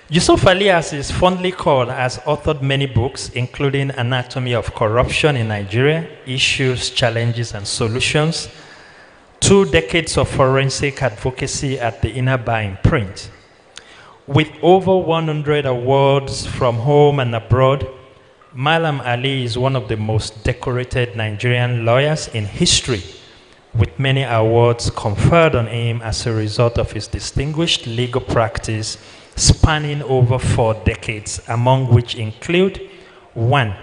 Yusuf Ali, as is fondly called, has authored many books, including Anatomy of Corruption in Nigeria, Issues, Challenges, and Solutions, 2 decades of forensic advocacy at the Inner Bar in print. With over 100 awards from home and abroad, Malam Ali is one of the most decorated Nigerian lawyers in history, with many awards conferred on him as a result of his distinguished legal practice spanning over 4 decades, among which include 1.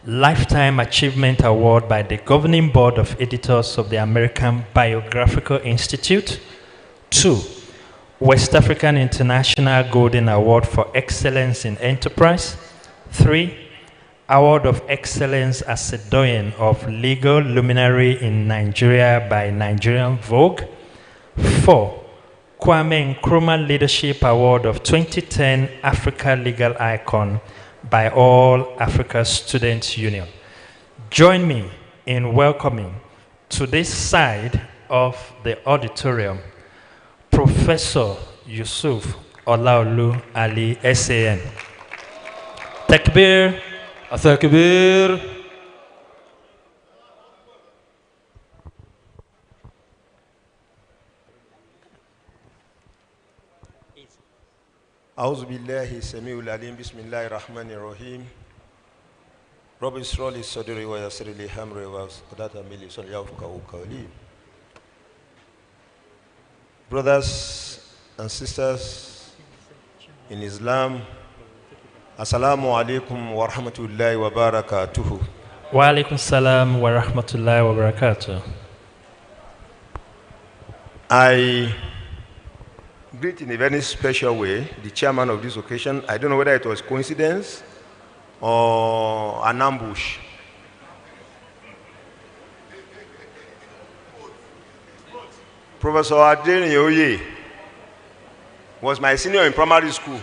Lifetime Achievement Award by the Governing Board of Editors of the American Biographical Institute. 2. West African International Golden Award for Excellence in Enterprise. 3. Award of Excellence as a Doyen of Legal Luminary in Nigeria by Nigerian Vogue. 4. Kwame Nkrumah Leadership Award of 2010 Africa Legal Icon by All Africa Students Union. Join me in welcoming to this side of the auditorium Professor Yusuf Olaolu Ali, SAN. Takbir. Takbir. أعوذ بالله السميع العليم بسم الله الرحمن الرحيم رب اشرح لي صدري ويسر لي أمري واحلل عقدة من لساني يفقهوا قولي. Brothers and sisters in Islam, Assalamu alaikum wa rahmatullahi wa barakatuhu. Wa alaikum salam wa rahmatullahi wa barakatuh. I greet in a very special way the chairman of this occasion. I don't know whether it was coincidence or an ambush. Professor Aderinoye was my senior in primary school.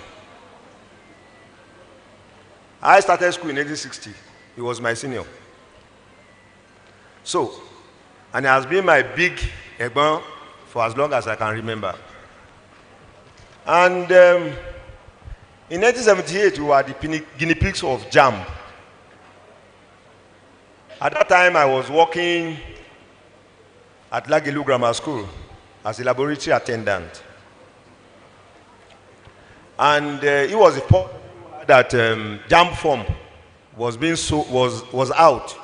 I started school in 1960. He was my senior. So, and he has been my big egbon for as long as I can remember. And in 1978, we were the guinea pigs of JAMB. At that time, I was working at Lagelu Grammar School as a laboratory attendant. And it was important that JAMB form was being was out.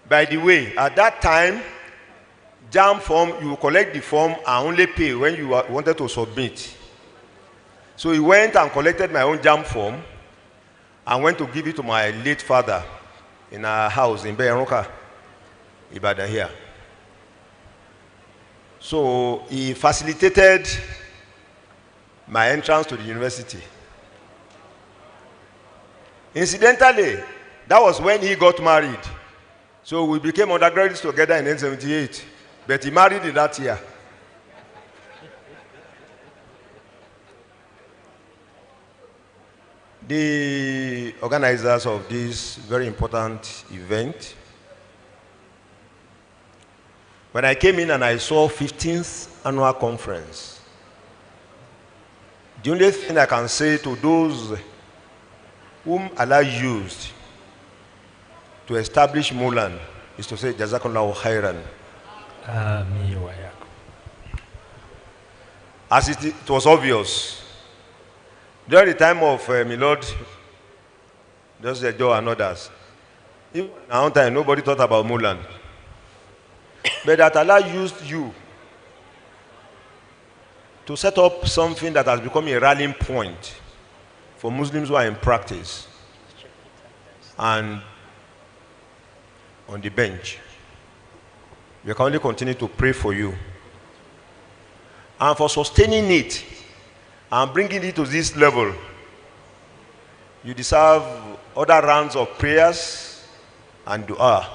By the way, at that time, JAMB form, you collect the form and only pay when you wanted to submit. So he went and collected my own JAMB form and went to give it to my late father in our house in Beyaroka, Ibadan here. So he facilitated my entrance to the university. Incidentally, that was when he got married. So we became undergraduates together in 1978. But he married in that year. The organizers of this very important event, when I came in and I saw 15th annual conference, the only thing I can say to those whom Allah used to establish MULAN is to say Jazakallahu khairan. As it was obvious, during the time of my Lord, Joseph Joe and others, even at one time nobody thought about MULAN. But that Allah used you to set up something that has become a rallying point for Muslims who are in practice and on the bench. We can only continue to pray for you and for sustaining it and bringing it to this level. You deserve other rounds of prayers and dua.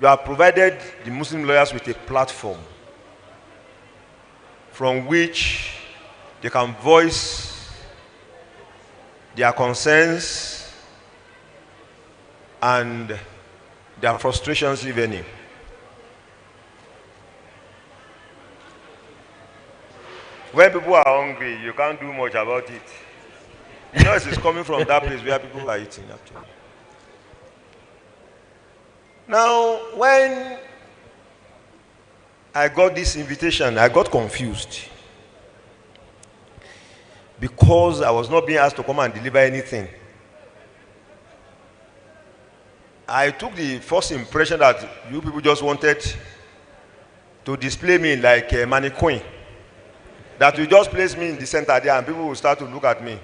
You have provided the Muslim lawyers with a platform from which they can voice their concerns and their frustrations, if any. When people are hungry, you can't do much about it. The noise is coming from that place where people are eating actually. Now, when I got this invitation, I got confused because I was not being asked to come and deliver anything. I took the first impression that you people just wanted to display me like a mannequin. That you just place me in the center there and people will start to look at me.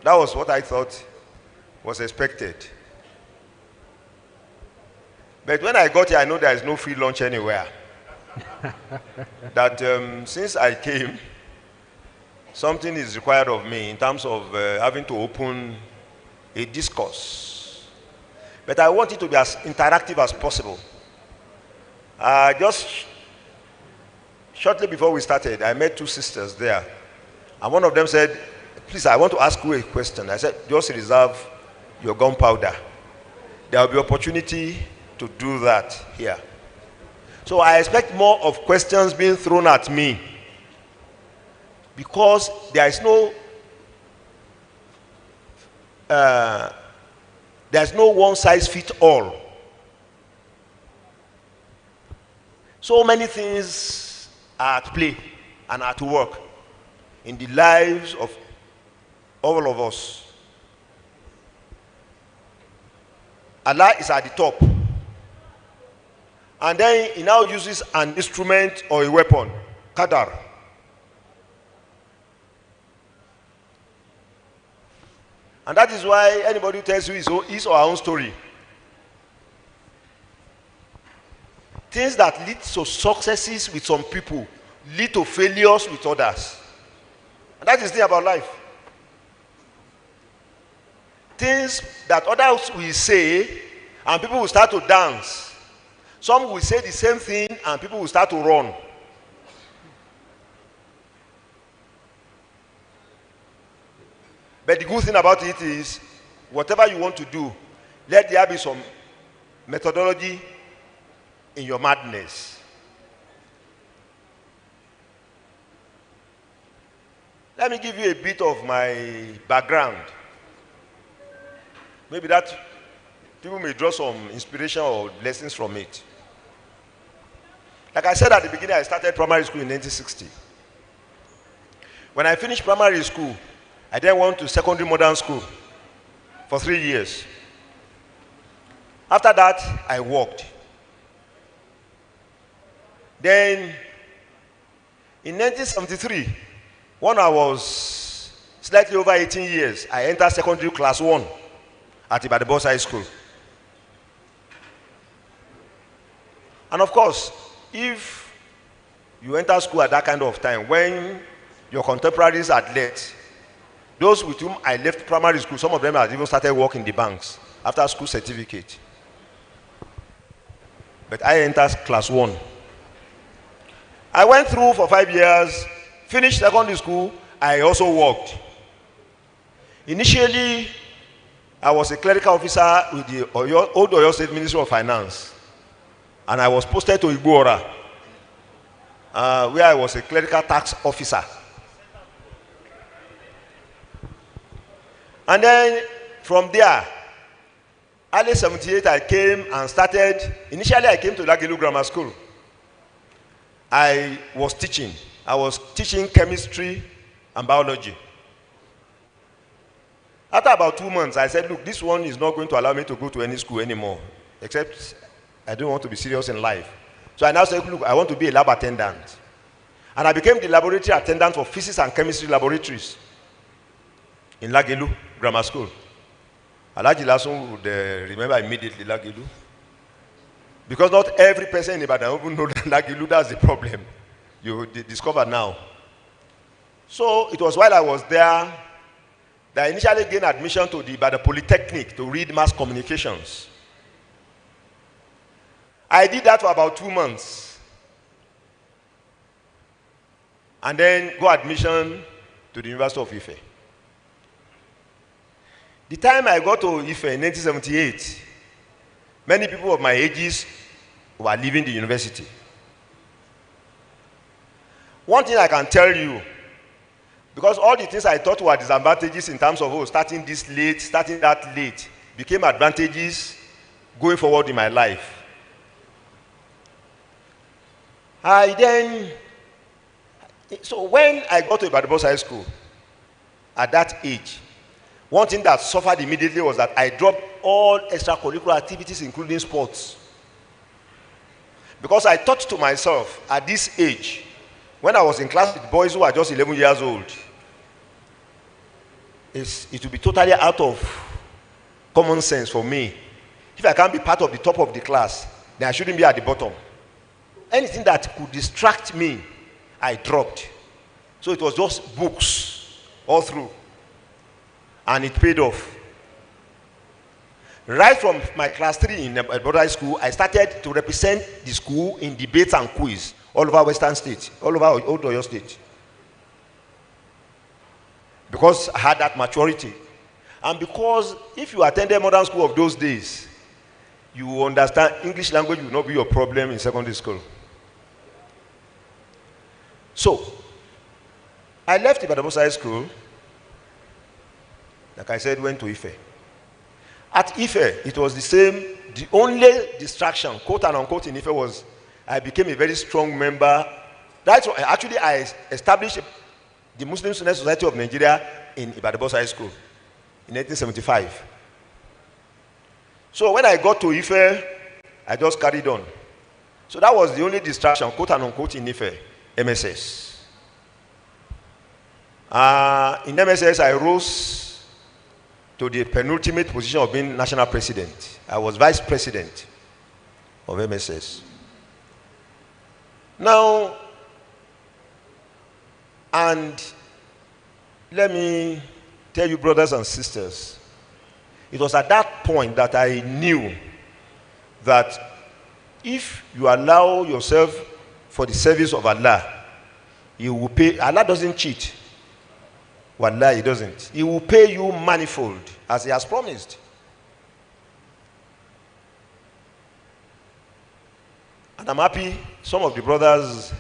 That was what I thought was expected. But when I got here, I know there is no free lunch anywhere. That since I came, something is required of me in terms of having to open a discourse. But I want it to be as interactive as possible. Just shortly before we started, I met two sisters there. And one of them said, please, I want to ask you a question. I said, just reserve your gunpowder. There will be opportunity to do that here. So I expect more of questions being thrown at me because there is no one size fits all. So many things are at play and at work in the lives of all of us. Allah is at the top. And then he now uses an instrument or a weapon, qadar. And that is why anybody who tells you his or her own story, things that lead to successes with some people lead to failures with others. And that is the thing about life. Things that others will say and people will start to dance. Some will say the same thing and people will start to run. But the good thing about it is, whatever you want to do, let there be some methodology in your madness. Let me give you a bit of my background. Maybe that people may draw some inspiration or lessons from it. Like I said at the beginning, I started primary school in 1960. When I finished primary school, I then went to secondary modern school for 3 years. After that, I worked. Then, in 1973, when I was slightly over 18 years, I entered secondary class 1 at Ibadan High School. And of course, if you enter school at that kind of time, when your contemporaries had left, those with whom I left primary school, some of them had even started working in the banks after school certificate. But I entered class 1. I went through for 5 years, finished secondary school, I also worked. Initially, I was a clerical officer with the old Oyo State Ministry of Finance. And I was posted to Igbora, where I was a clerical tax officer. And then from there, early 78, I came and started. Initially, I came to Lagelu Grammar School. I was teaching chemistry and biology. After about 2 months, I said, look, this one is not going to allow me to go to any school anymore, except I don't want to be serious in life. So I now said, look, I want to be a lab attendant. And I became the laboratory attendant for physics and chemistry laboratories in Lagelu Grammar School. Alaji Lasun would remember immediately Lagelu. Because not every person in Ibadan even knows Lagelu, that's the problem. You discover now. So it was while I was there that I initially gained admission to the Ibadan Polytechnic to read mass communications. I did that for about 2 months. And then got admission to the University of Ife. The time I got to Ife in 1978, many people of my ages were leaving the university. One thing I can tell you Because all the things I thought were disadvantages in terms of starting this late, starting that late, became advantages going forward in my life. So when I got to Ibadan High School, at that age, one thing that suffered immediately was that I dropped all extracurricular activities, including sports. Because I thought to myself, at this age, when I was in class with boys who are just 11 years old, it would be totally out of common sense for me. If I can't be part of the top of the class, then I shouldn't be at the bottom. Anything that could distract me, I dropped. So it was just books all through. And it paid off. Right from my class 3 in Ibadan High School, I started to represent the school in debates and quiz all over Western State, all over Old Oyo State. Because I had that maturity. And because if you attended modern school of those days, you understand English language will not be your problem in secondary school. So, I left Ibadan High School. Like I said, went to Ife. At Ife, it was the same. The only distraction, quote and unquote, in Ife was I became a very strong member. That's why actually I established the Muslim Student Society of Nigeria in Ibadan High School in 1975. So when I got to Ife, I just carried on. So that was the only distraction, quote and unquote, in Ife, MSS. In MSS, I rose to the penultimate position of being national president. I was vice president of MSS. Now, and let me tell you, brothers and sisters, it was at that point that I knew that if you allow yourself for the service of Allah, He will pay. Allah doesn't cheat. Wallah, He doesn't. He will pay you manifold, as He has promised. And I'm happy some of the brothers,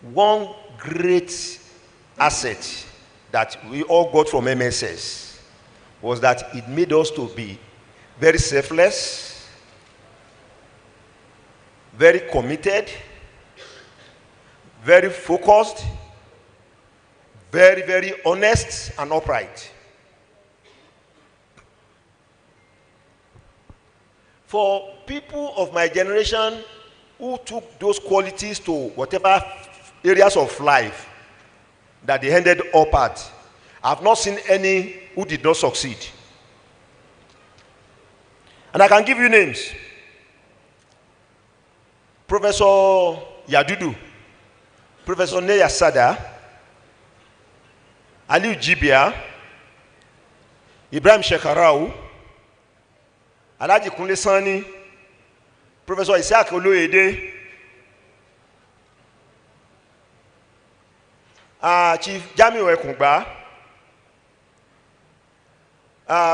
one great asset that we all got from MSS was that it made us to be very selfless, very committed, very focused, very, very honest and upright. For people of my generation who took those qualities to whatever areas of life that they ended up at, I've not seen any who did not succeed. And I can give you names. Professor Yadudu, Professor Neya Sada, Aliu Jibia, Ibrahim Shekarau, Alhaji Kunle Sani, Professor Isaac Oloyede, Chief Jamiu Ekungba,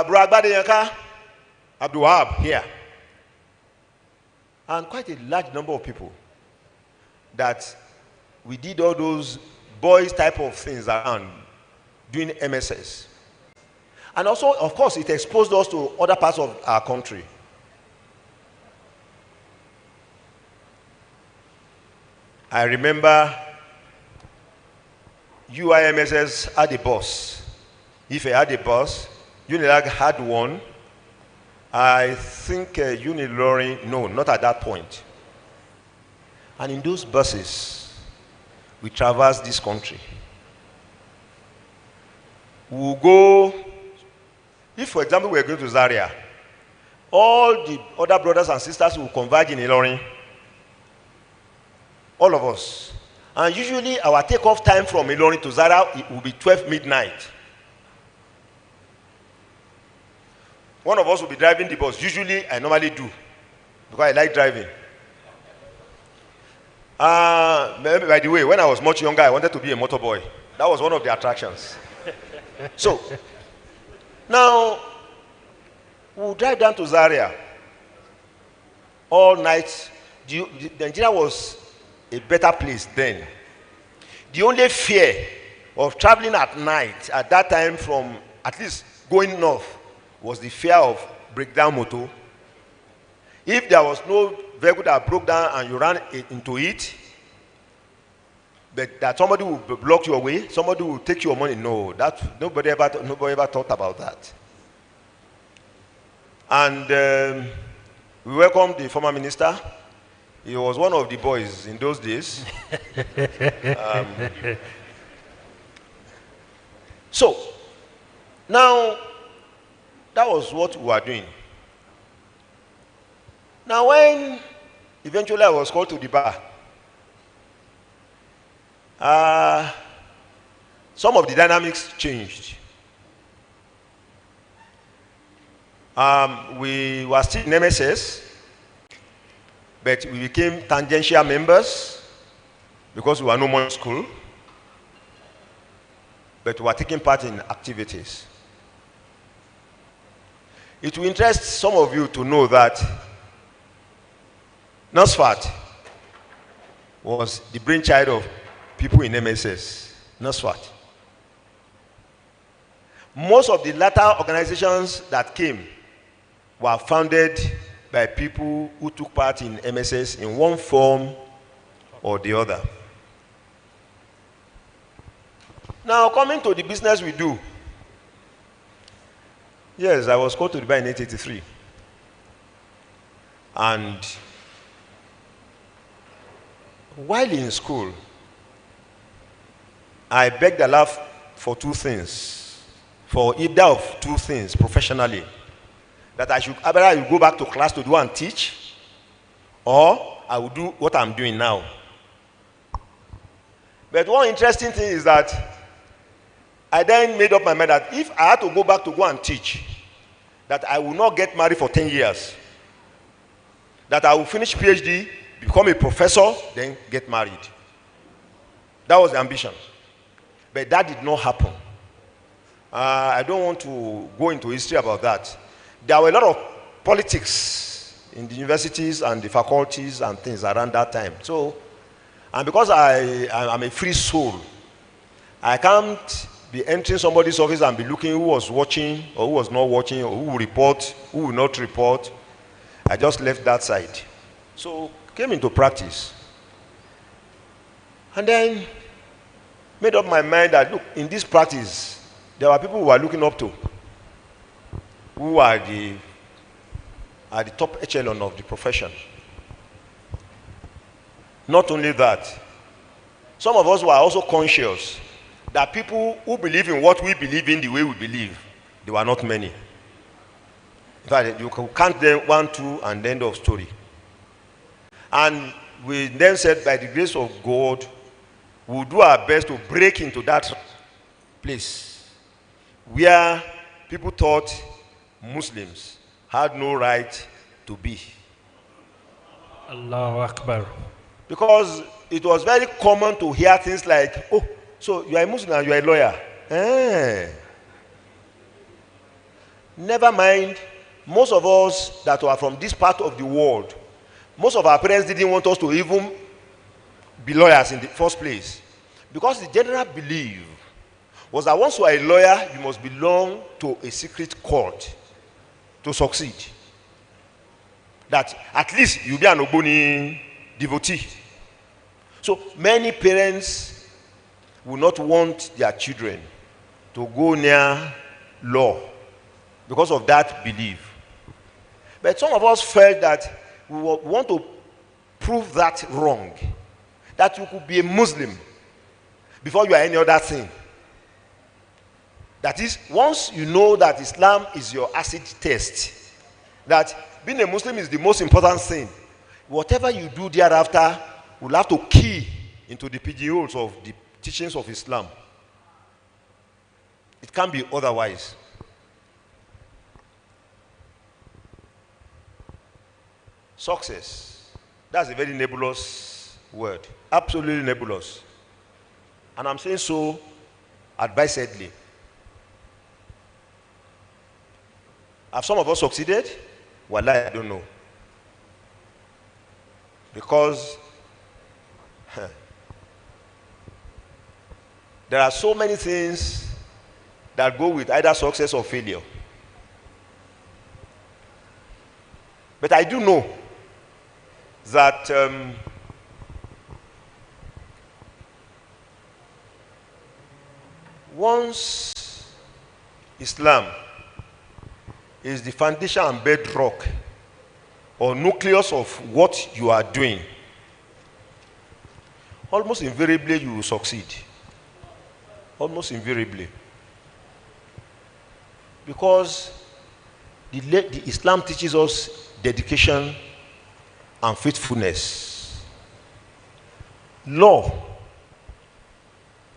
Bro Agbade Yanka, Abdul Wahab here, and quite a large number of people that we did all those boys type of things around doing MSS. And also, of course, it exposed us to other parts of our country. I remember UIMSS had a bus. If I had a bus, Unilag had one. I think Unilorin, no, not at that point. And in those buses, we traversed this country. We'll go, if for example we're going to Zaria, all the other brothers and sisters will converge in Ilorin. All of us. And usually our takeoff time from Ilorin to Zaria it will be 12 midnight. One of us will be driving the bus. Usually I normally do, because I like driving. By the way, when I was much younger, I wanted to be a motor boy. That was one of the attractions. So, now, we'll drive down to Zaria all night. Nigeria was a better place then. The only fear of traveling at night at that time from at least going north was the fear of breakdown motor. If there was no vehicle that broke down and you ran into it, but that somebody will block your way, somebody will take your money. No, that nobody ever thought about that. And we welcomed the former minister. He was one of the boys in those days. So, now, that was what we were doing. Now, when eventually I was called to the bar, some of the dynamics changed. We were still in MSS, but we became tangential members because we were no more in school, but we were taking part in activities. It will interest some of you to know that NASFAT was the brainchild of people in MSS. NASFAT. Most of the latter organizations that came were founded by people who took part in MSS in one form or the other. Now, coming to the business we do. Yes, I was called to Dubai in 1983. And while in school, I begged Allah for two things, for either of two things professionally. That I should either go back to class to do and teach, or I will do what I'm doing now. But one interesting thing is that I then made up my mind that if I had to go back to go and teach, that I will not get married for 10 years. That I will finish PhD, become a professor, then get married. That was the ambition. But that did not happen. I don't want to go into history about that. There were a lot of politics in the universities and the faculties and things around that time. So, and because I'm a free soul, I can't be entering somebody's office and be looking who was watching or who was not watching or who will report, who will not report. I just left that side. So, came into practice. And then made up my mind that, look, in this practice, there were people who were looking up to, who are the top echelon of the profession. Not only that, some of us were also conscious that people who believe in what we believe in the way we believe, they were not many. In fact, you can count them 1, 2, and end of story. And we then said, by the grace of God, we'll do our best to break into that place where people thought Muslims had no right to be. Allahu Akbar. Because it was very common to hear things like, oh, so you are a Muslim and you are a lawyer. Never mind, most of us that were from this part of the world, most of our parents didn't want us to even be lawyers in the first place. Because the general belief was that once you are a lawyer, you must belong to a secret court to succeed. That at least you'll be an Ogboni devotee. So many parents will not want their children to go near law because of that belief. But some of us felt that we want to prove that wrong. That you could be a Muslim before you are any other thing. That is, once you know that Islam is your acid test, that being a Muslim is the most important thing, whatever you do thereafter will have to key into the pigeonholes of the teachings of Islam. It can't be otherwise. Success. That's a very nebulous word. Absolutely nebulous. And I'm saying so advisedly. Have some of us succeeded? Wallahi, I don't know. Because there are so many things that go with either success or failure. But I do know that once Islam is the foundation and bedrock or nucleus of what you are doing, almost invariably you will succeed. Almost invariably. Because the Islam teaches us dedication and faithfulness. Law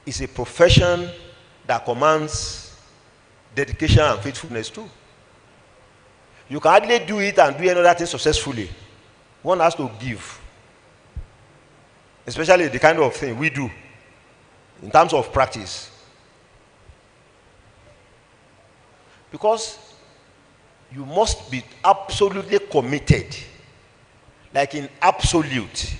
is a profession that commands dedication and faithfulness too. You can hardly do it and do another thing successfully. One has to give. Especially the kind of thing we do in terms of practice. Because you must be absolutely committed, like in absolute.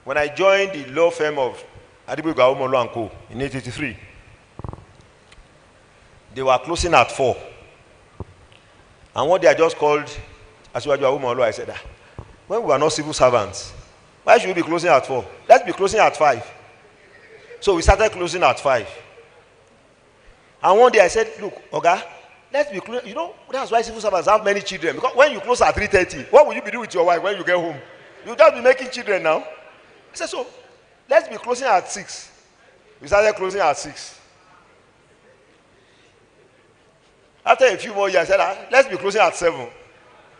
When I joined the law firm of Aderinoye MULAN Co. in 1983, they were closing at 4. And one day I just called Asiwaju Awomolo. I said, when we are not civil servants, why should we be closing at 4? Let's be closing at 5. So we started closing at 5. And one day I said, look, Oga, let's be closing. You know, that's why civil servants have many children. Because when you close at 3:30, what will you be doing with your wife when you get home? You'll just be making children now. I said, so let's be closing at 6. We started closing at 6. After a few more years, I said, let's be closing at 7.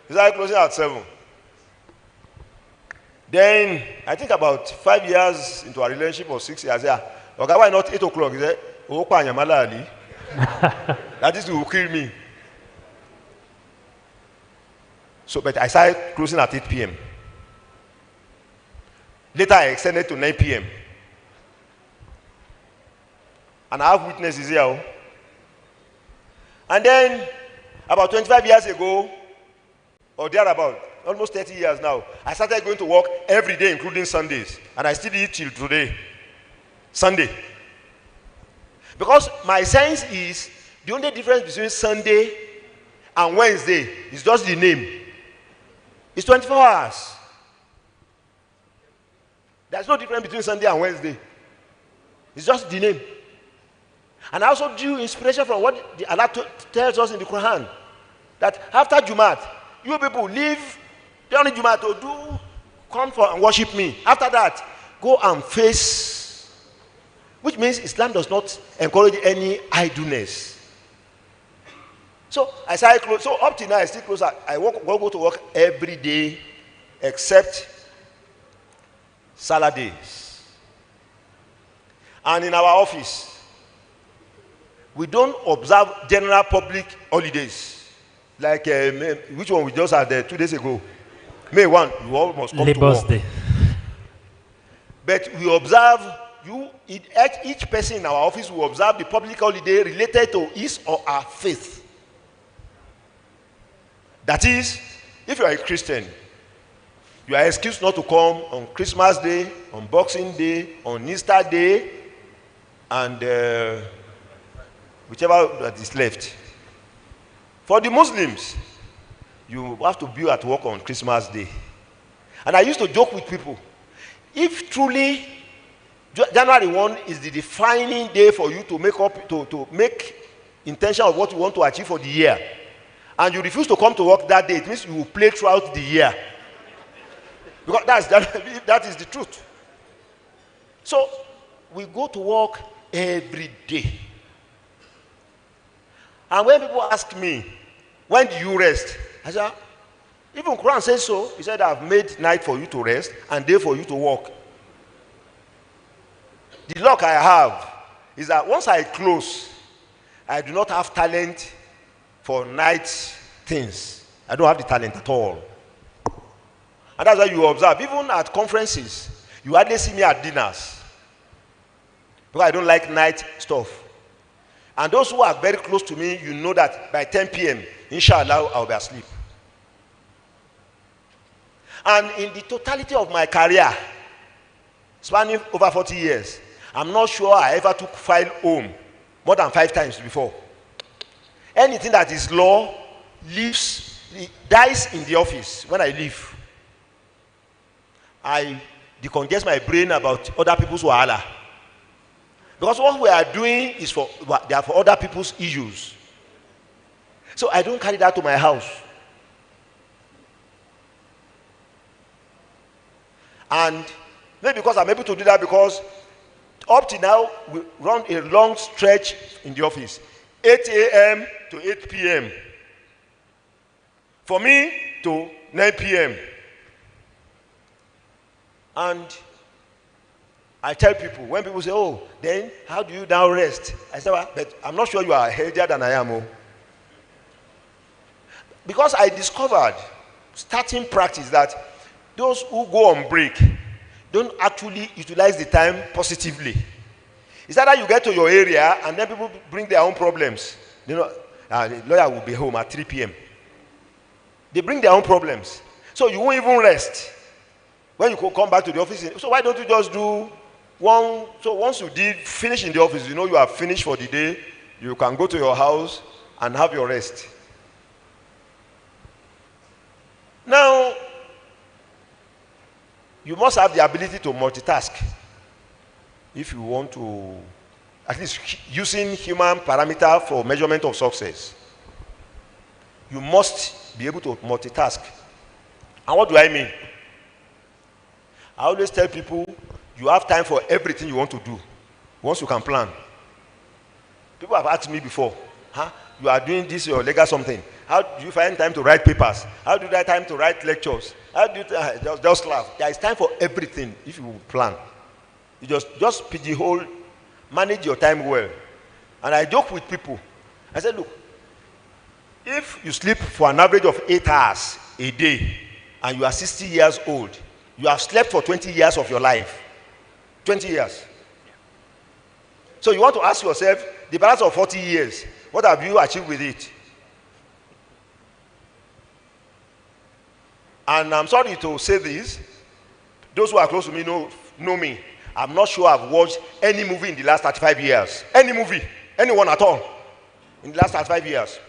We started closing at 7. Then, I think about 5 years into our relationship, or 6 years, I said, okay, why not 8 o'clock? He said, that is will kill me. So, but I started closing at 8 p.m. Later, I extended to 9 p.m. And I have witnesses here. And then, about 25 years ago, or thereabout, almost 30 years now, I started going to work every day, including Sundays. And I still do it till today, Sunday. Because my sense is, the only difference between Sunday and Wednesday is just the name. It's 24 hours. There's no difference between Sunday and Wednesday. It's just the name. And I also drew inspiration from what the Allah tells us in the Quran, that after Jumat, you people leave the only Jumat to do, come for and worship me. After that, go and face, which means Islam does not encourage any idleness. So I started close. So up till now, I still close. I go to work every day, except Saturdays. And in our office, we don't observe general public holidays. Like, which one we just had 2 days ago? May 1, you almost come Labour's to work. Day. But we observe, each person in our office will observe the public holiday related to his or her faith. That is, if you are a Christian, you are excused not to come on Christmas Day, on Boxing Day, on Easter Day, and whichever that is left. For the Muslims, you have to be at work on Christmas Day. And I used to joke with people, if truly January 1 is the defining day for you to make intention of what you want to achieve for the year, and you refuse to come to work that day, it means you will play throughout the year. Because that is the truth. So we go to work every day. And when people ask me, when do you rest? I said, even Quran says so. He said, I've made night for you to rest and day for you to work. The luck I have is that once I close, I do not have talent for night things. I don't have the talent at all. And that's why you observe, even at conferences, you hardly see me at dinners. Because I don't like night stuff. And those who are very close to me, you know that by 10 p.m., inshallah, I'll be asleep. And in the totality of my career, spanning over 40 years, I'm not sure I ever took file home more than 5 times before. Anything that is law lives, it dies in the office when I leave. I decongest my brain about other people's wahala. Because what we are doing is they are for other people's issues. So I don't carry that to my house. And maybe because I'm able to do that, because up to now we run a long stretch in the office, 8 a.m. to 8 p.m. For me to 9 p.m. And I tell people, when people say, oh, then how do you now rest? I say, well, but I'm not sure you are healthier than I am. Oh. Because I discovered, starting practice, that those who go on break don't actually utilize the time positively. It's either you get to your area and then people bring their own problems. You know, the lawyer will be home at 3 p.m. They bring their own problems. So you won't even rest when you come back to the office. So why don't you just do one? So once you did finish in the office, you know you are finished for the day, you can go to your house and have your rest. Now, you must have the ability to multitask if you want to, at least using human parameter for measurement of success. You must be able to multitask. And what do I mean? I always tell people, you have time for everything you want to do once you can plan. People have asked me before, you are doing this, your legal something. How do you find time to write papers? How do you find time to write lectures? How do you just laugh? There is time for everything if you plan. You just pigeonhole, manage your time well. And I joke with people. I said, look, if you sleep for an average of 8 hours a day and you are 60 years old, you have slept for 20 years of your life. 20 years. So you want to ask yourself, the balance of 40 years, what have you achieved with it? And I'm sorry to say this, those who are close to me know me. I'm not sure I've watched any movie in the last 35 years. Any movie, anyone at all, in the last 35 years.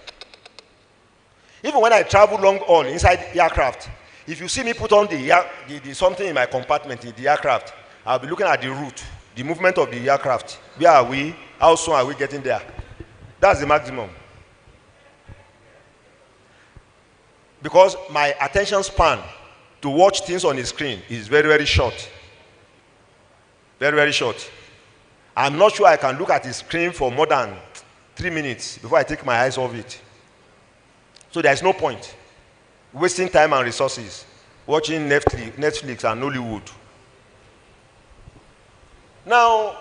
Even when I travel long haul inside the aircraft, if you see me put on the something in my compartment in the aircraft, I'll be looking at the route, the movement of the aircraft. Where are we? How soon are we getting there? That's the maximum. Because my attention span to watch things on the screen is very, very short. Very, very short. I'm not sure I can look at the screen for more than 3 minutes before I take my eyes off it. So there is no point wasting time and resources watching Netflix and Hollywood. Now,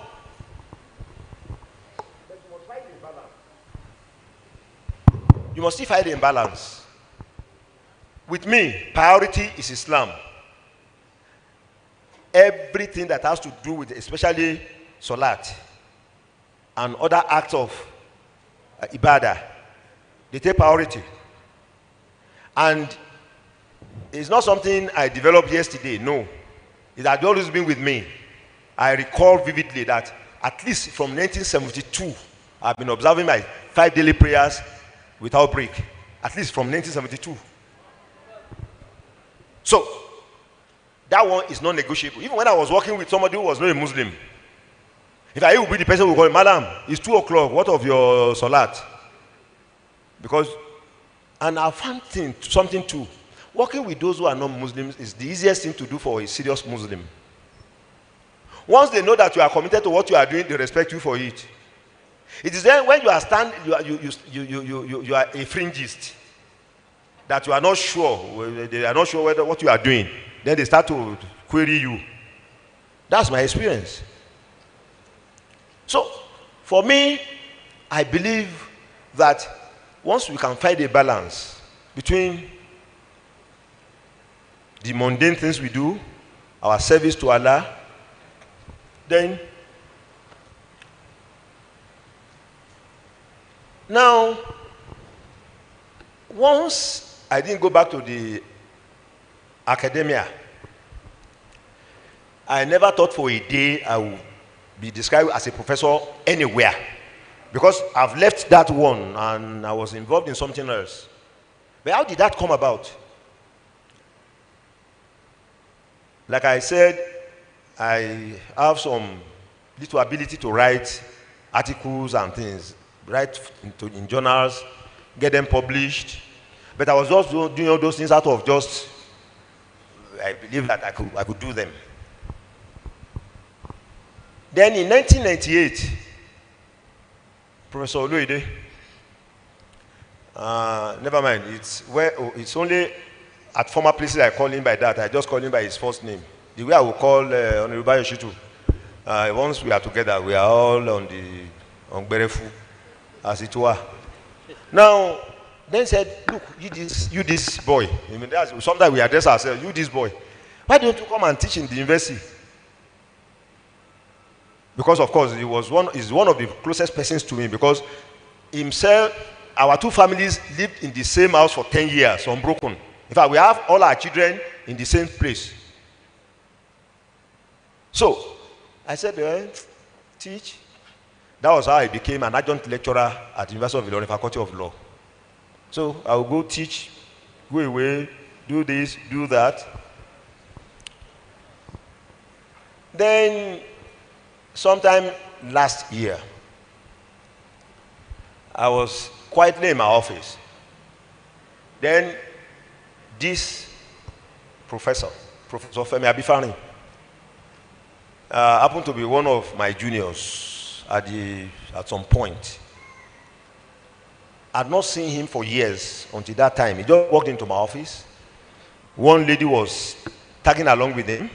you must still find a balance. With me, priority is Islam. Everything that has to do with, especially Salat and other acts of Ibadah, they take priority. And it's not something I developed yesterday, no. It had always been with me. I recall vividly that at least from 1972, I've been observing my 5 daily prayers without break. At least from 1972. So, that one is non-negotiable. Even when I was working with somebody who was not a Muslim, if I would be the person who would call, Madam, it's 2 o'clock, what of your Salat? Because, and I found something too. Working with those who are not Muslims is the easiest thing to do for a serious Muslim. Once they know that you are committed to what you are doing, they respect you for it. It is then when you are you are a fringist, that you are not sure, they are not sure whether what you are doing, then they start to query you. That's my experience. So, for me, I believe that once we can find a balance between the mundane things we do, our service to Allah, then now, once I didn't go back to the academia. I never thought for a day I would be described as a professor anywhere, because I've left that one and I was involved in something else. But how did that come about? Like I said, I have some little ability to write articles and things, write in journals, get them published. But I was just doing all those things out of just, I believe that I could do them. Then in 1998, Professor Oluide, never mind, it's only at former places I call him by that. I just call him by his first name. The way I will call Honorable Yusuf. Once we are together, we are all on Berefu, as it were. Now, then said, look, you this boy. I mean, sometimes we address ourselves, you this boy. Why don't you come and teach in the university? Because of course, he's one of the closest persons to me, because himself, our two families lived in the same house for 10 years, unbroken. In fact, we have all our children in the same place. So, I said, well, teach. That was how I became an adjunct lecturer at the University of Ibadan Faculty of Law. So, I will go teach, go away, do this, do that. Then, sometime last year, I was quietly in my office. Then, this Professor Femi Abifani, happened to be one of my juniors at some point. I'd not seen him for years until that time. He just walked into my office. One lady was tagging along with him.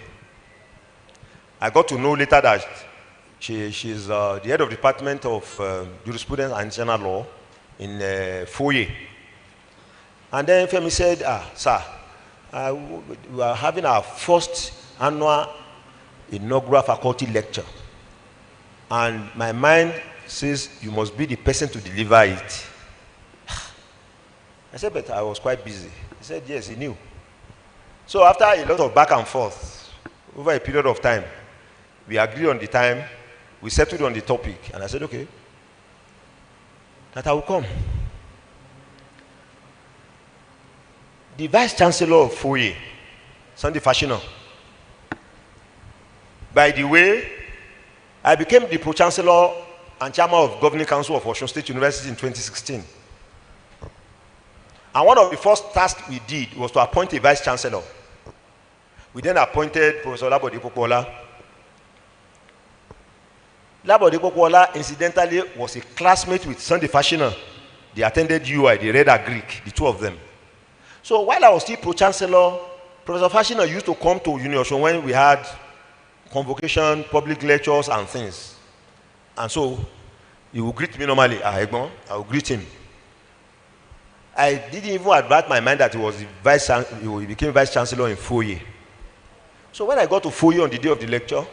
I got to know later that she's the head of the Department of Jurisprudence and International Law in FOIA. And then Femi said, sir, we are having our first annual inaugural faculty lecture. And my mind says, you must be the person to deliver it. I said, but I was quite busy. He said, yes, he knew. So after a lot of back and forth, over a period of time, we agreed on the time, we settled on the topic, and I said, okay, that I will come. The Vice Chancellor of FOIA, Sunday Fashino. By the way, I became the Pro-Chancellor and Chairman of Governing Council of Osun State University in 2016. And one of the first tasks we did was to appoint a Vice Chancellor. We then appointed Professor Labode Popola. Labode Popola, incidentally, was a classmate with Sunday Fashino. They attended UI, they read a Greek, the two of them. So while I was still Pro-Chancellor, Professor Fashino used to come to Osun when we had convocation, public lectures, and things. And so he would greet me normally. I would greet him. I didn't even advert my mind that he became Vice Chancellor in FOIA. So when I got to FOIA on the day of the lecture,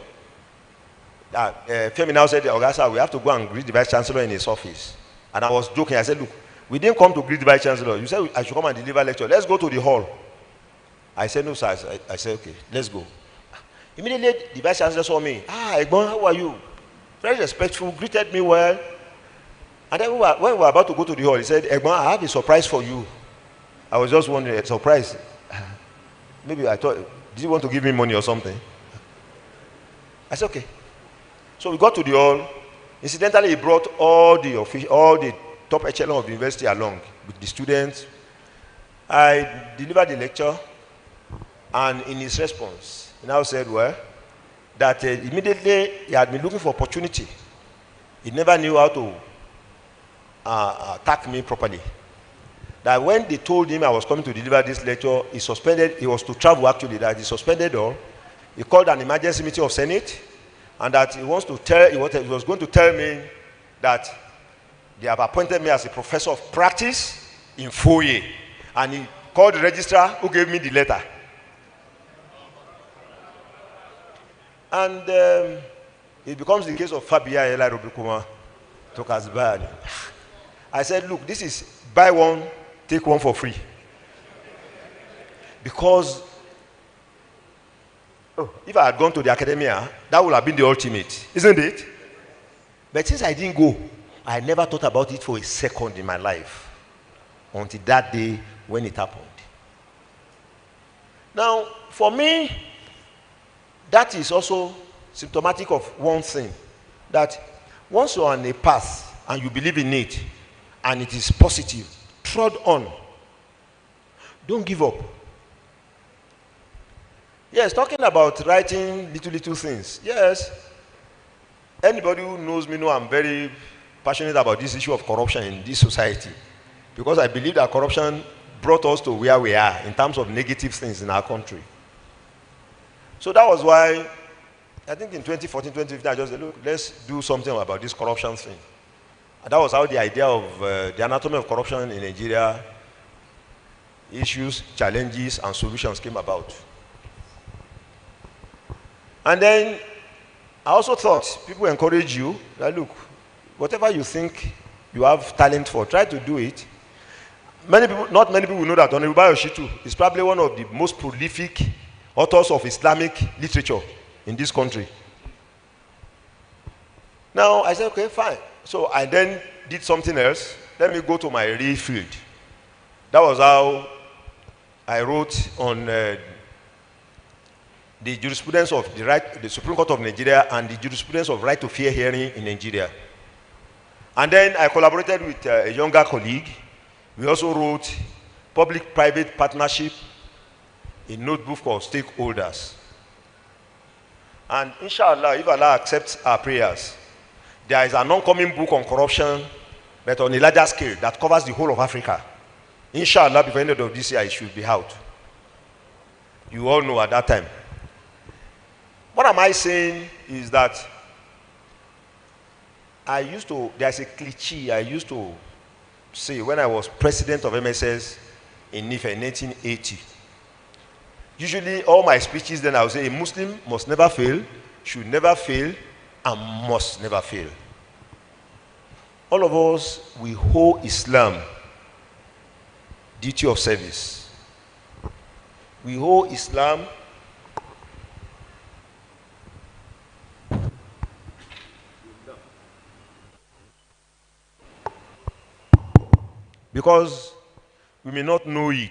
Femi now said, Augusta, we have to go and greet the Vice Chancellor in his office. And I was joking. I said, look, we didn't come to greet the Vice Chancellor. You said I should come and deliver lecture. Let's go to the hall. I said, no, sir. I said, okay, let's go. Immediately, the Vice Chancellor saw me. Egbon, how are you? Very respectful, greeted me well. And then when we were about to go to the hall, he said, Egbon, I have a surprise for you. I was just wondering, a surprise? Maybe I thought, did you want to give me money or something? I said, okay. So we got to the hall. Incidentally, he brought all the top echelon of the university along with the students. I delivered the lecture, and in his response, he now said, well, that immediately he had been looking for opportunity. He never knew how to attack me properly. That when they told him I was coming to deliver this lecture, he was to travel actually, that he suspended all. He called an emergency meeting of Senate, and that he was going to tell me that they have appointed me as a professor of practice in FOIA. And he called the registrar who gave me the letter. And it becomes the case of FCIArb Robikuma Tokazbad. I said, look, this is buy one, take one for free. Because Oh, if I had gone to the academia, that would have been the ultimate, isn't it? But since I didn't go, I never thought about it for a second in my life until that day when it happened. Now, for me, that is also symptomatic of one thing, that once you're on a path and you believe in it and it is positive, trod on. Don't give up. Yes, talking about writing little things. Yes, anybody who knows me know I'm very passionate about this issue of corruption in this society, because I believe that corruption brought us to where we are in terms of negative things in our country. So that was why I think in 2014, 2015, I just said, look, let's do something about this corruption thing. And that was how the idea of the anatomy of corruption in Nigeria, issues, challenges, and solutions came about. And then I also thought people encourage you that, look, whatever you think you have talent for, try to do it. Not many people know that Honorable Rashid is probably one of the most prolific authors of Islamic literature in this country. Now I said, okay, fine. So I then did something else. Let me go to my real field. That was how I wrote on the jurisprudence of the Supreme Court of Nigeria and the jurisprudence of right to fair hearing in Nigeria. And then I collaborated with a younger colleague. We also wrote public-private partnership, a notebook called Stakeholders. And inshallah, if Allah accepts our prayers, there is an oncoming book on corruption, but on a larger scale, that covers the whole of Africa. Inshallah, before the end of this year, it should be out. You all know at that time. What am I saying is that there's a cliche I used to say when I was president of MSS in NIFE in 1980. Usually all my speeches then I would say a Muslim must never fail, should never fail, and must never fail. All of us, we owe Islam duty of service. We owe Islam because we may not know it.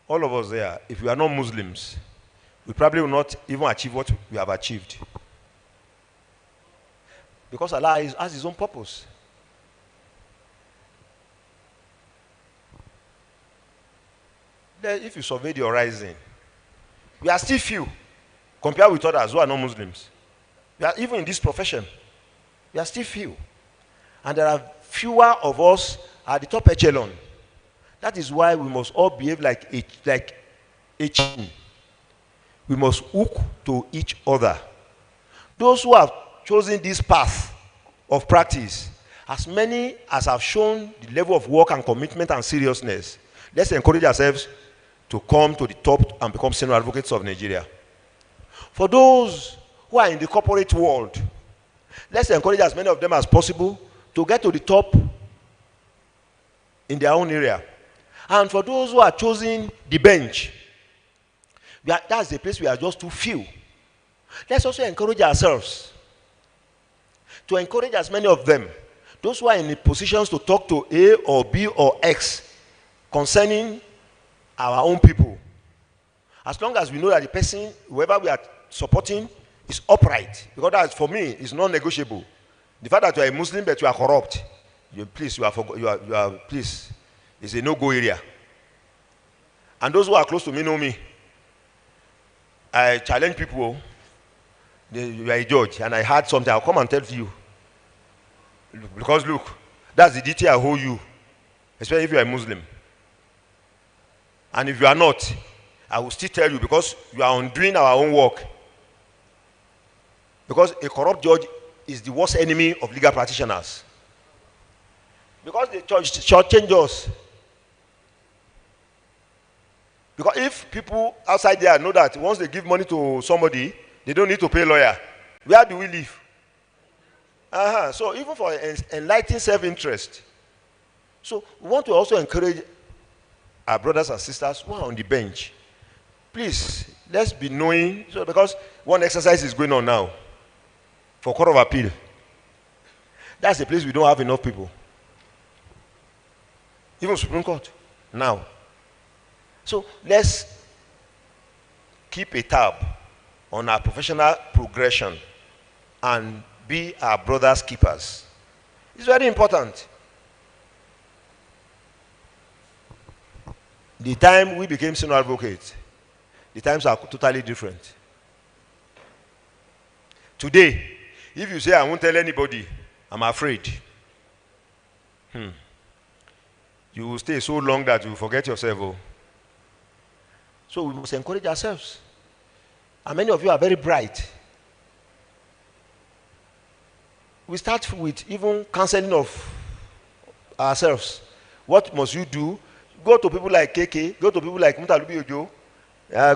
All of us there, if we are not Muslims, we probably will not even achieve what we have achieved. Because Allah has his own purpose. Then if you survey the horizon, we are still few compared with others who are not Muslims. We are, even in this profession, we are still few. And there are fewer of us at the top echelon. That is why we must all behave like a chain. We must hook to each other. Those who have chosen this path of practice, as many as have shown the level of work and commitment and seriousness, let's encourage ourselves to come to the top and become senior advocates of Nigeria. For those who are in the corporate world, let's encourage as many of them as possible to get to the top in their own area. And for those who are choosing the bench, that's the place we are just too few. Let's also encourage ourselves to encourage as many of them, those who are in the positions to talk to A or B or X concerning our own people. As long as we know that the person, whoever we are supporting, is upright, because that, for me, is non-negotiable. The fact that you are a Muslim but you are corrupt, please, it's a no-go area. And those who are close to me know me. I challenge people. You are a judge, and I heard something. I'll come and tell you. Because look, that's the duty I owe you, especially if you are a Muslim. And if you are not, I will still tell you, because you are undoing our own work. Because a corrupt judge is the worst enemy of legal practitioners. Because they shortchange us. Because if people outside there know that once they give money to somebody, they don't need to pay a lawyer, where do we live? So even for enlightening self-interest. So we want to also encourage our brothers and sisters who are on the bench. Please, let's be knowing, so because one exercise is going on now for Court of Appeal. That's a place we don't have enough people. Even Supreme Court now. So let's keep a tab on our professional progression and be our brothers' keepers. It's very important. The time we became senior advocates, the times are totally different. Today, if you say, I won't tell anybody, I'm afraid, you will stay so long that you will forget yourself. Oh. So we must encourage ourselves. And many of you are very bright. We start with even counseling of ourselves. What must you do? Go to people like KK, go to people like Mutalubi Ojo,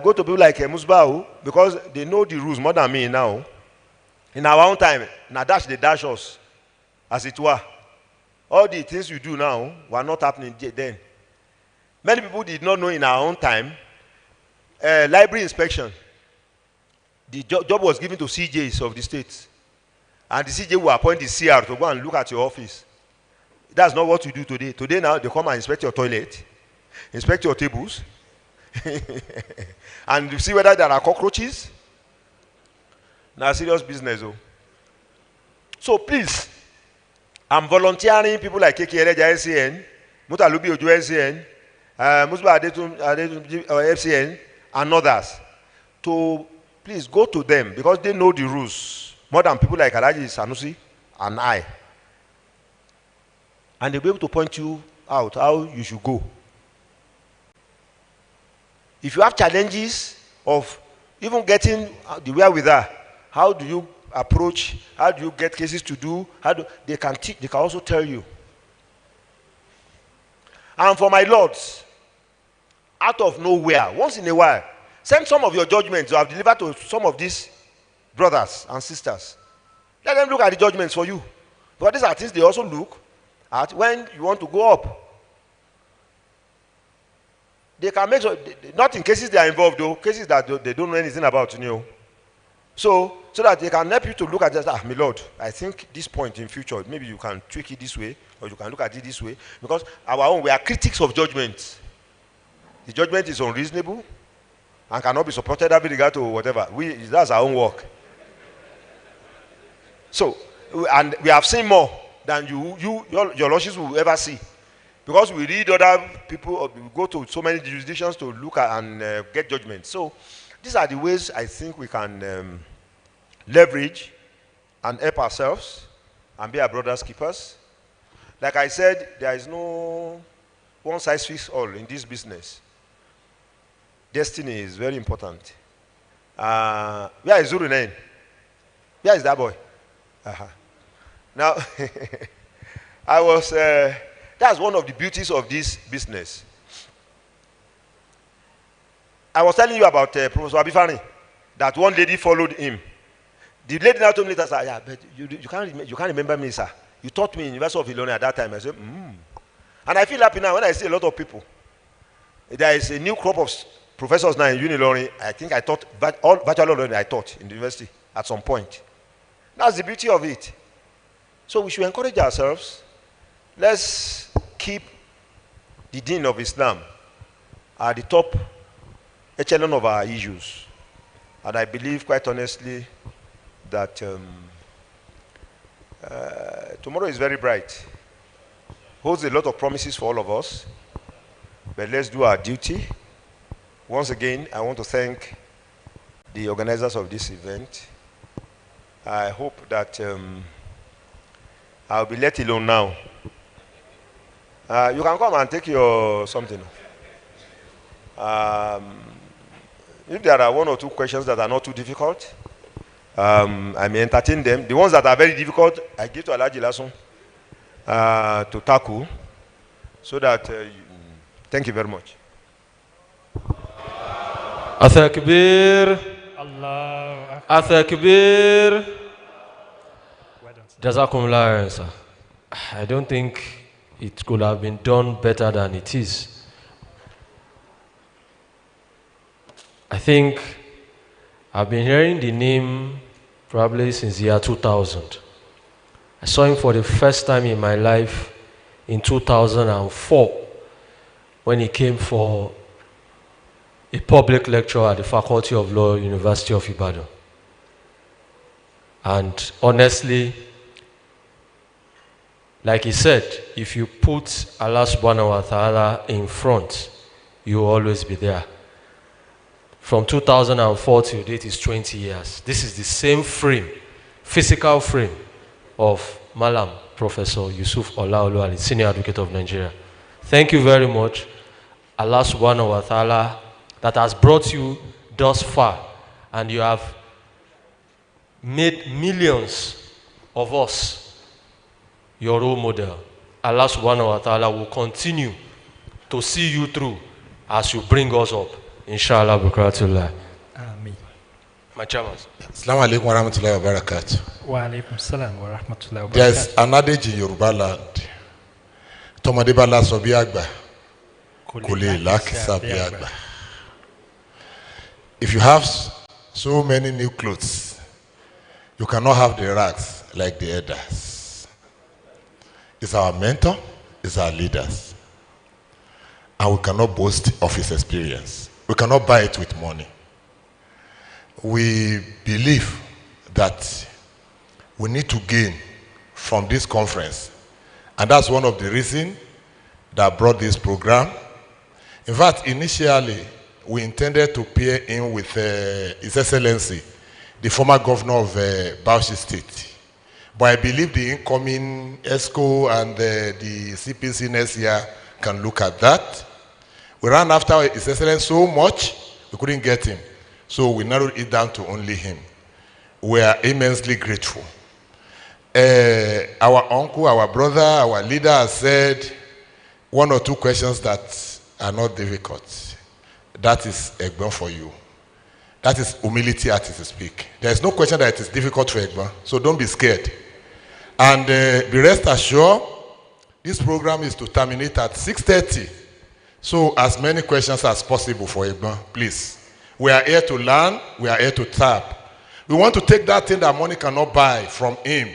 go to people like Musbao, because they know the rules more than me now. In our own time, now they dash us, as it were. All the things you do now were not happening then. Many people did not know in our own time, library inspection, the job was given to CJs of the states. And the CJ will appoint the CR to go and look at your office. That's not what you do today. Today now, they come and inspect your toilet, inspect your tables, and you see whether there are cockroaches. Now, serious business. Oh. So please, I'm volunteering people like KK Eleja SCN, Mutalubi Ojo SCN, Musba Adetum FCN, and others to please go to them because they know the rules more than people like Alaji Sanusi and I. And they'll be able to point you out how you should go. If you have challenges of even getting the wherewithal, how do you approach, how do you get cases to do, they can also tell you. And for my lords, out of nowhere, once in a while, send some of your judgments you have delivered to some of these brothers and sisters. Let them look at the judgments for you. Because these are things they also look at when you want to go up. They can make sure, not in cases they are involved though, cases that they don't know anything about, you know. So that they can help you to look at this, my Lord, I think this point in future, maybe you can tweak it this way, or you can look at it this way. Because we are critics of judgment. The judgment is unreasonable and cannot be supported with regard to whatever. That's our own work. So, and we have seen more than your lordships will ever see. Because we read other people, we go to so many jurisdictions to look at and get judgment. So, these are the ways I think we can leverage and help ourselves and be our brothers' keepers. Like I said, there is no one size fits all in this business. Destiny is very important. Where is Zurunain? Where is that boy? Now, that's one of the beauties of this business. I was telling you about Professor Abifani, that one lady followed him. The lady now told me later, yeah, but you can't remember me, sir. You taught me in University of Illinois at that time. I said, And I feel happy now when I see a lot of people. There is a new crop of professors now in Unilorin. I think I taught, virtual learning I taught in the university at some point. That's the beauty of it. So we should encourage ourselves. Let's keep the deen of Islam at the top echelon of our issues. And I believe quite honestly that tomorrow is very bright. Holds a lot of promises for all of us. But let's do our duty. Once again, I want to thank the organizers of this event. I hope that I'll be let alone now. You can come and take your something. If there are one or two questions that are not too difficult, I may entertain them. The ones that are very difficult, I give to Alaji Lasun to tackle. So that, thank you very much. Atakbir. Allah. Atakbir. Jazakumullah, sir. I don't think it could have been done better than it is. I think I've been hearing the name probably since the year 2000. I saw him for the first time in my life in 2004 when he came for a public lecture at the Faculty of Law, University of Ibadan. And honestly, like he said, if you put Allah subhanahu wa ta'ala in front, you will always be there. From 2004 to date is 20 years. This is the same frame, physical frame of Malam, Professor Yusuf Olaoluwale, Senior Advocate of Nigeria. Thank you very much. Allah subhanahu wa ta'ala that has brought you thus far, and you have made millions of us your role model. Allah subhanahu wa ta'ala will continue to see you through as you bring us up. Inshallah, bukratullah. Ameen. My chairman. Assalamu alaikum wa rahmatullahi wa barakatuh. Wa alaikum salam wa rahmatullahi wa barakatuh. There's an adage in Yoruba land. Tọmọdé bá láṣọ bí àgbà, kò lè lákìsà bí àgbà. If you have so many new clothes, you cannot have the rags like the elders. It's our mentor, it's our leaders. And we cannot boast of his experience. We cannot buy it with money. We believe that we need to gain from this conference. And that's one of the reasons that brought this program. In fact, initially, we intended to pair in with His Excellency, the former governor of Bauchi State. But I believe the incoming ESCO and the CPC next year can look at that. We ran after His Excellency so much, we couldn't get him. So we narrowed it down to only him. We are immensely grateful. Our uncle, our brother, our leader has said one or two questions that are not difficult. That is Egbon for you. That is humility at his speak. There is no question that it is difficult for Egbon, so don't be scared. And be rest assured, this program is to terminate at 6:30. So as many questions as possible for Egbon, please. We are here to learn, we are here to tap. We want to take that thing that money cannot buy from him.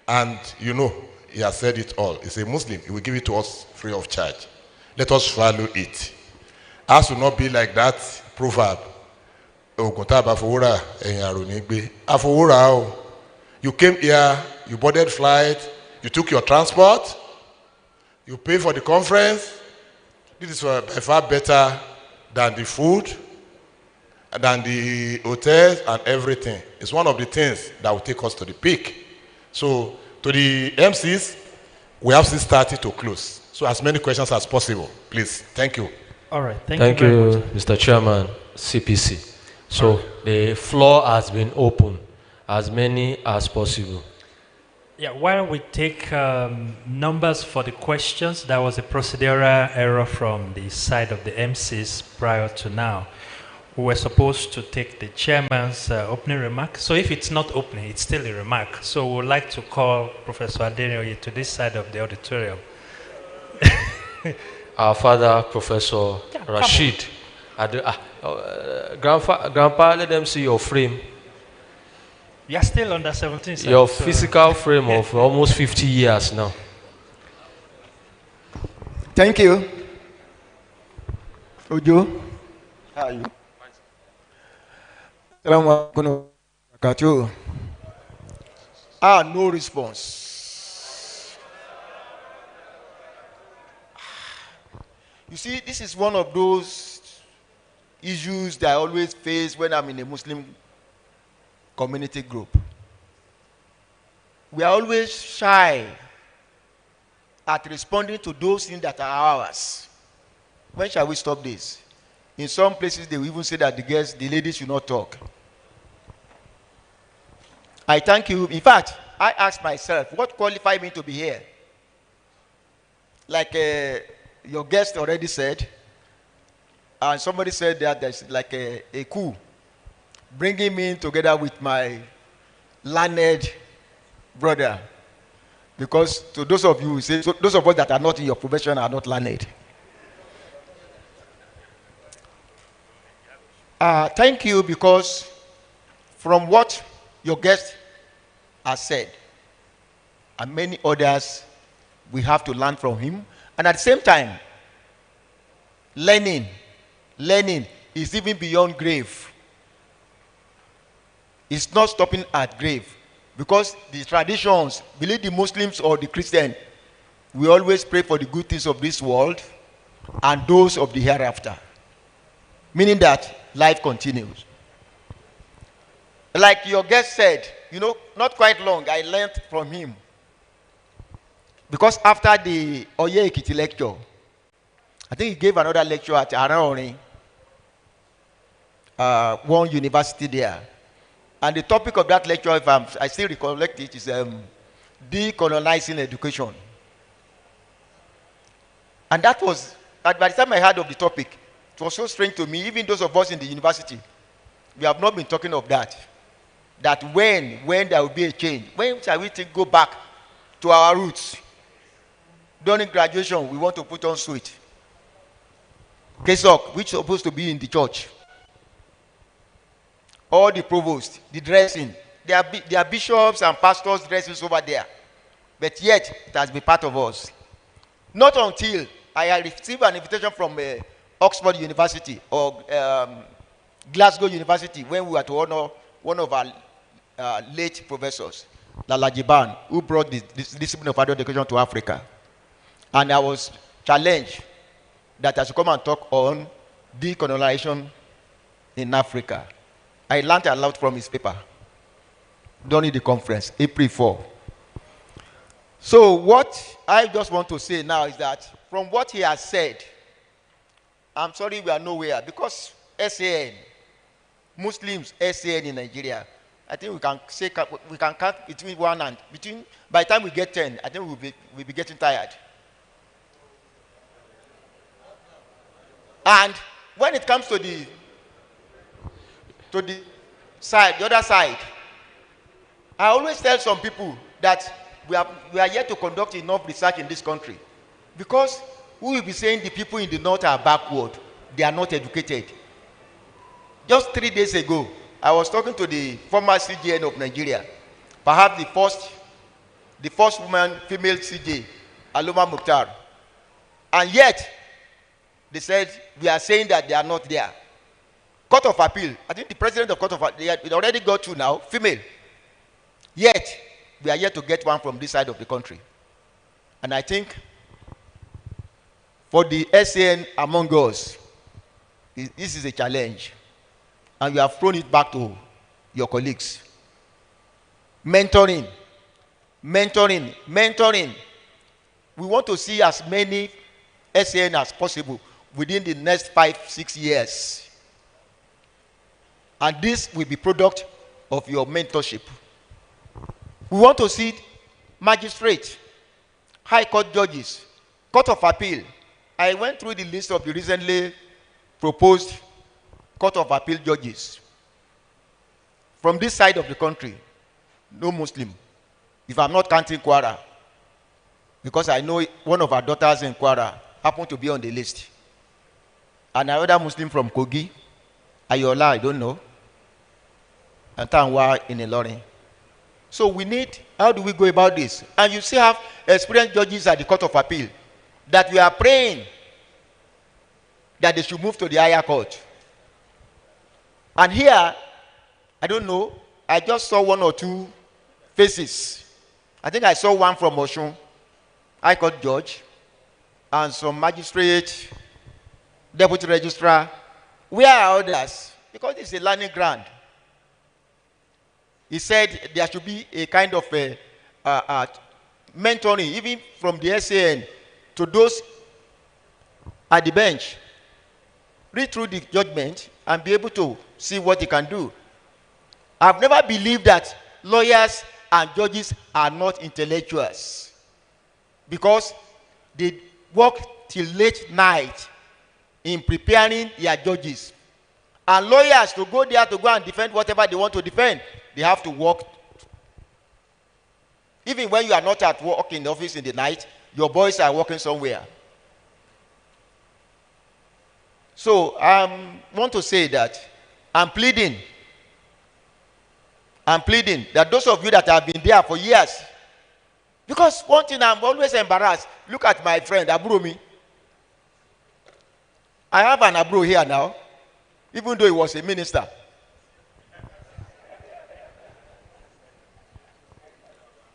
And you know, he has said it all. He's a Muslim, he will give it to us free of charge. Let us value it. As to not be like that proverb. You came here, you boarded flight, you took your transport, you pay for the conference. This is by far better than the food, than the hotels and everything. It's one of the things that will take us to the peak. So to the MCs, we have 6:30 to close. So as many questions as possible, please. Thank you. All right. Thank you, Mr. Chairman, CPC. So the floor has been open, as many as possible. Yeah, while we take numbers for the questions, there was a procedural error from the side of the MCs prior to now. We were supposed to take the chairman's opening remark. So if it's not opening, it's still a remark. So we would like to call Professor Aderinoye to this side of the auditorium. Our father, Professor Rashid. Grandpa, let them see your frame. You are still under 17, sir. Your physical frame of almost 50 years now. Thank you. Ojo, how are you? No response. You see, this is one of those issues that I always face when I'm in a Muslim community group. We are always shy at responding to those things that are ours. When shall we stop this? In some places, they will even say that the ladies should not talk. I thank you. In fact, I asked myself, what qualified me to be here? Like your guest already said, and somebody said that there's like a coup, bringing me together with my learned brother. Because to those of you who say, so those of us that are not in your profession are not learned. Thank you, because from what your guest has said, and many others, we have to learn from him. And at the same time, learning is even beyond grave. It's not stopping at grave, because the traditions, believe the Muslims or the Christian, we always pray for the good things of this world and those of the hereafter, meaning that life continues. Like your guest said, not quite long, I learned from him. Because after the Oye Ekiti lecture, I think he gave another lecture at Aderinoye, one university there. And the topic of that lecture, if I still recollect it, is decolonizing education. And that was, by the time I heard of the topic, it was so strange to me. Even those of us in the university, we have not been talking of that. That when there will be a change, when shall we go back to our roots? During graduation, we want to put on suit. Kesok, which is supposed to be in the church. All the provosts, the dressing. There are bishops and pastors dressing over there. But yet, it has been part of us. Not until I received an invitation from Oxford University or Glasgow University when we were to honor one of our late professors, Lala Jiban, who brought this discipline of adult education to Africa. And I was challenged that I should come and talk on decolonization in Africa. I learned a lot from his paper during the conference, April 4. So what I just want to say now is that from what he has said, I'm sorry we are nowhere, because SAN, Muslims, SAN in Nigeria, I think we can count between one and between. By the time we get 10, I think we'll be getting tired. And when it comes to the side, the other side, I always tell some people that we are yet to conduct enough research in this country, because we will be saying the people in the north are backward, they are not educated. Just 3 days ago, I was talking to the former CJN of Nigeria, perhaps the first woman, female CJ, Aloma Mukhtar. And yet, they said, we are saying that they are not there. Court of Appeal, I think the president of Court of Appeal, it already got to now, female. Yet, we are yet to get one from this side of the country. And I think, for the SAN among us, this is a challenge. And you have thrown it back to your colleagues. Mentoring. We want to see as many SAN as possible within the next 5-6 years. And this will be product of your mentorship. We want to see magistrates, high court judges, court of appeal. I went through the list of the recently proposed court of appeal judges. From this side of the country, no Muslim. If I'm not counting Kwara, because I know one of our daughters in Kwara happened to be on the list. And another Muslim from Kogi, Ayola, I don't know, and Tanwa in Ilorin. So we need, how do we go about this? And you still have experienced judges at the Court of Appeal that we are praying that they should move to the higher court. And here, I don't know, I just saw 1 or 2 faces. I think I saw one from Oshun, High Court judge, and some magistrate, deputy registrar. Where are others? Because it's a learning ground. He said there should be a kind of mentoring, even from the SAN to those at the bench. Read through the judgment and be able to see what he can do. I've never believed that lawyers and judges are not intellectuals, because they work till late night in preparing their judges. And lawyers, to go there to go and defend whatever they want to defend, they have to work. Even when you are not at work in the office in the night, your boys are working somewhere. So I want to say that I'm pleading I'm pleading that those of you that have been there for years, because one thing I'm always embarrassed, look at my friend, Aburomi. I have an Aburo here now, even though he was a minister.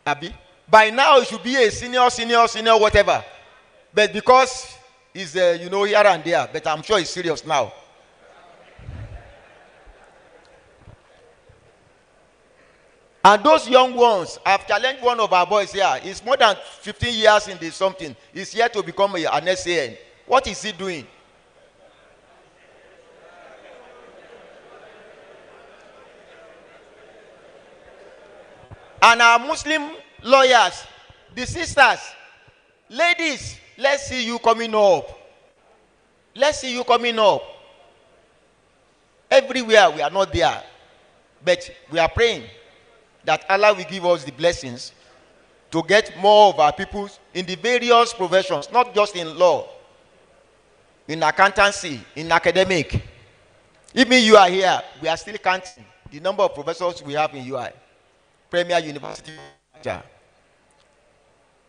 Abi, by now he should be a senior, whatever. But because he's, here and there, but I'm sure he's serious now. And those young ones, I've challenged one of our boys here. He's more than 15 years in this something. He's here to become an SAN. What is he doing? And our Muslim lawyers, the sisters, ladies, let's see you coming up. Let's see you coming up. Everywhere we are not there, but we are praying that Allah will give us the blessings to get more of our people in the various professions, not just in law, in accountancy, in academic. Even you are here, we are still counting the number of professors we have in UI. Premier University.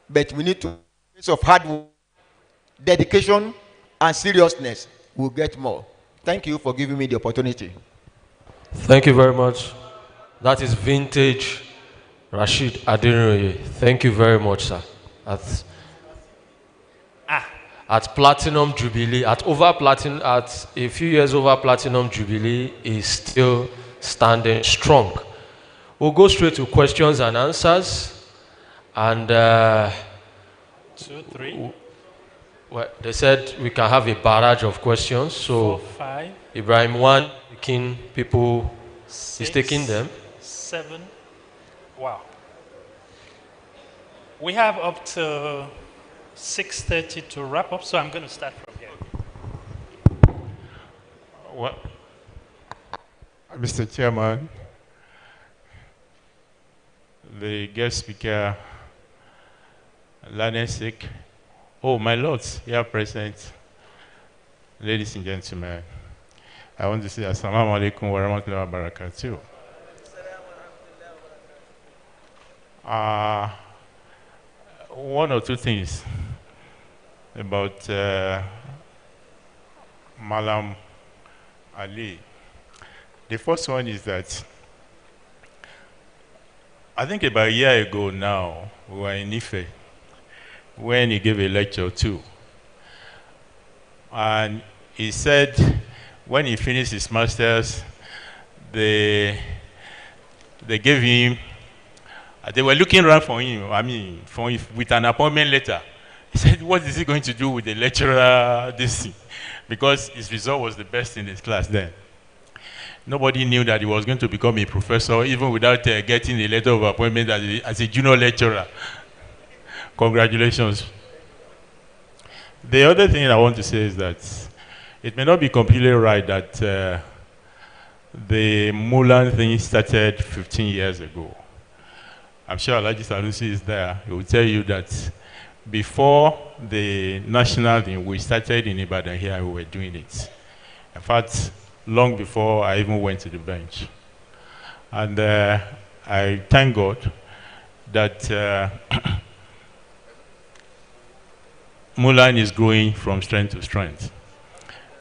But we need to, place of hard work, dedication, and seriousness, we'll get more. Thank you for giving me the opportunity. Thank you very much. That is vintage Rashid Aderinoye. Thank you very much, sir. At Platinum Jubilee, at a few years over Platinum Jubilee, is still standing strong. We'll go straight to questions and answers. And 2, 3. Well, they said we can have a barrage of questions. So 4, 5. Ibrahim 1, people 6, is taking them. 7. Wow. We have up to 6:30 to wrap up, so I'm going to start from here. Well, Mr. Chairman, the guest speaker, Lanesik, my lords here present, ladies and gentlemen, I want to say Assalamu alaikum wa rahmatullahi wa barakatuh. One or two things about Malam Ali. The first one is that I think about a year ago now, we were in Ife when he gave a lecture too. And he said when he finished his master's, they gave him, they were looking around for him, with an appointment letter. He said, what is he going to do with the lecturer, this thing? Because his result was the best in his class then. Nobody knew that he was going to become a professor, even without getting a letter of appointment as a junior lecturer. Congratulations. The other thing I want to say is that it may not be completely right that the MULAN thing started 15 years ago. I'm sure Alhaji Sanusi is there. He will tell you that before the national thing, we started in Ibadan here, we were doing it. In fact, long before I even went to the bench. And I thank God that MULAN is growing from strength to strength.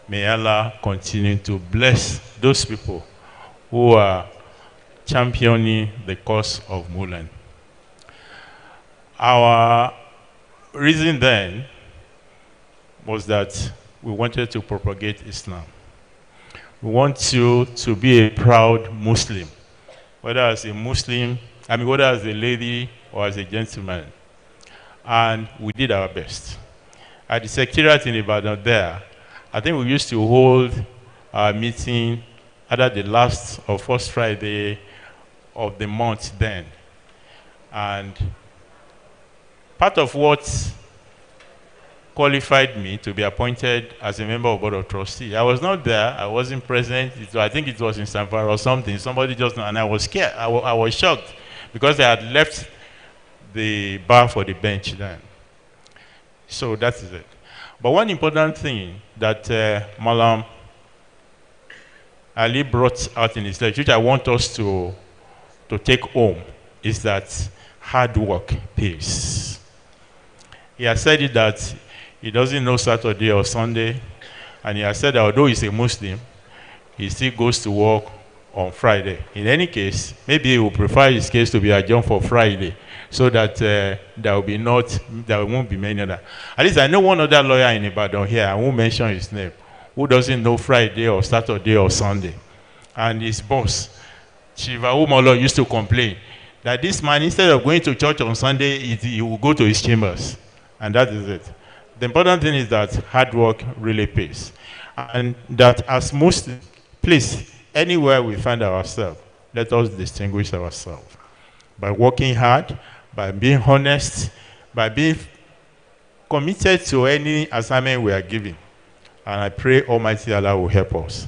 May Allah continue to bless those people who are championing the cause of MULAN. Our reason then was that we wanted to propagate Islam. We want you to be a proud Muslim, whether as a Muslim, whether as a lady or as a gentleman. And we did our best. At the Secretariat in Ibadan there, I think we used to hold our meeting either the last or first Friday of the month then. And part of what qualified me to be appointed as a member of Board of Trustees, I was not there, I wasn't present, I think it was in Sanfara or something, somebody just, and I was scared, I was shocked, because I had left the bar for the bench then. So that is it. But one important thing that Malam Ali brought out in his lecture, which I want us to to take home is that hard work pays. He has said it that he doesn't know Saturday or Sunday, and he has said that although he's a Muslim, he still goes to work on Friday. In any case, maybe he will prefer his case to be adjourned for Friday, so that there won't be many other. At least I know one other lawyer in Ibadan here, I won't mention his name, who doesn't know Friday or Saturday or Sunday. And his boss, Chief Awumolo, used to complain that this man, instead of going to church on Sunday, he will go to his chambers. And that is it. The important thing is that hard work really pays. And that as Muslims, please, anywhere we find ourselves, let us distinguish ourselves by working hard, by being honest, by being committed to any assignment we are given. And I pray Almighty Allah will help us.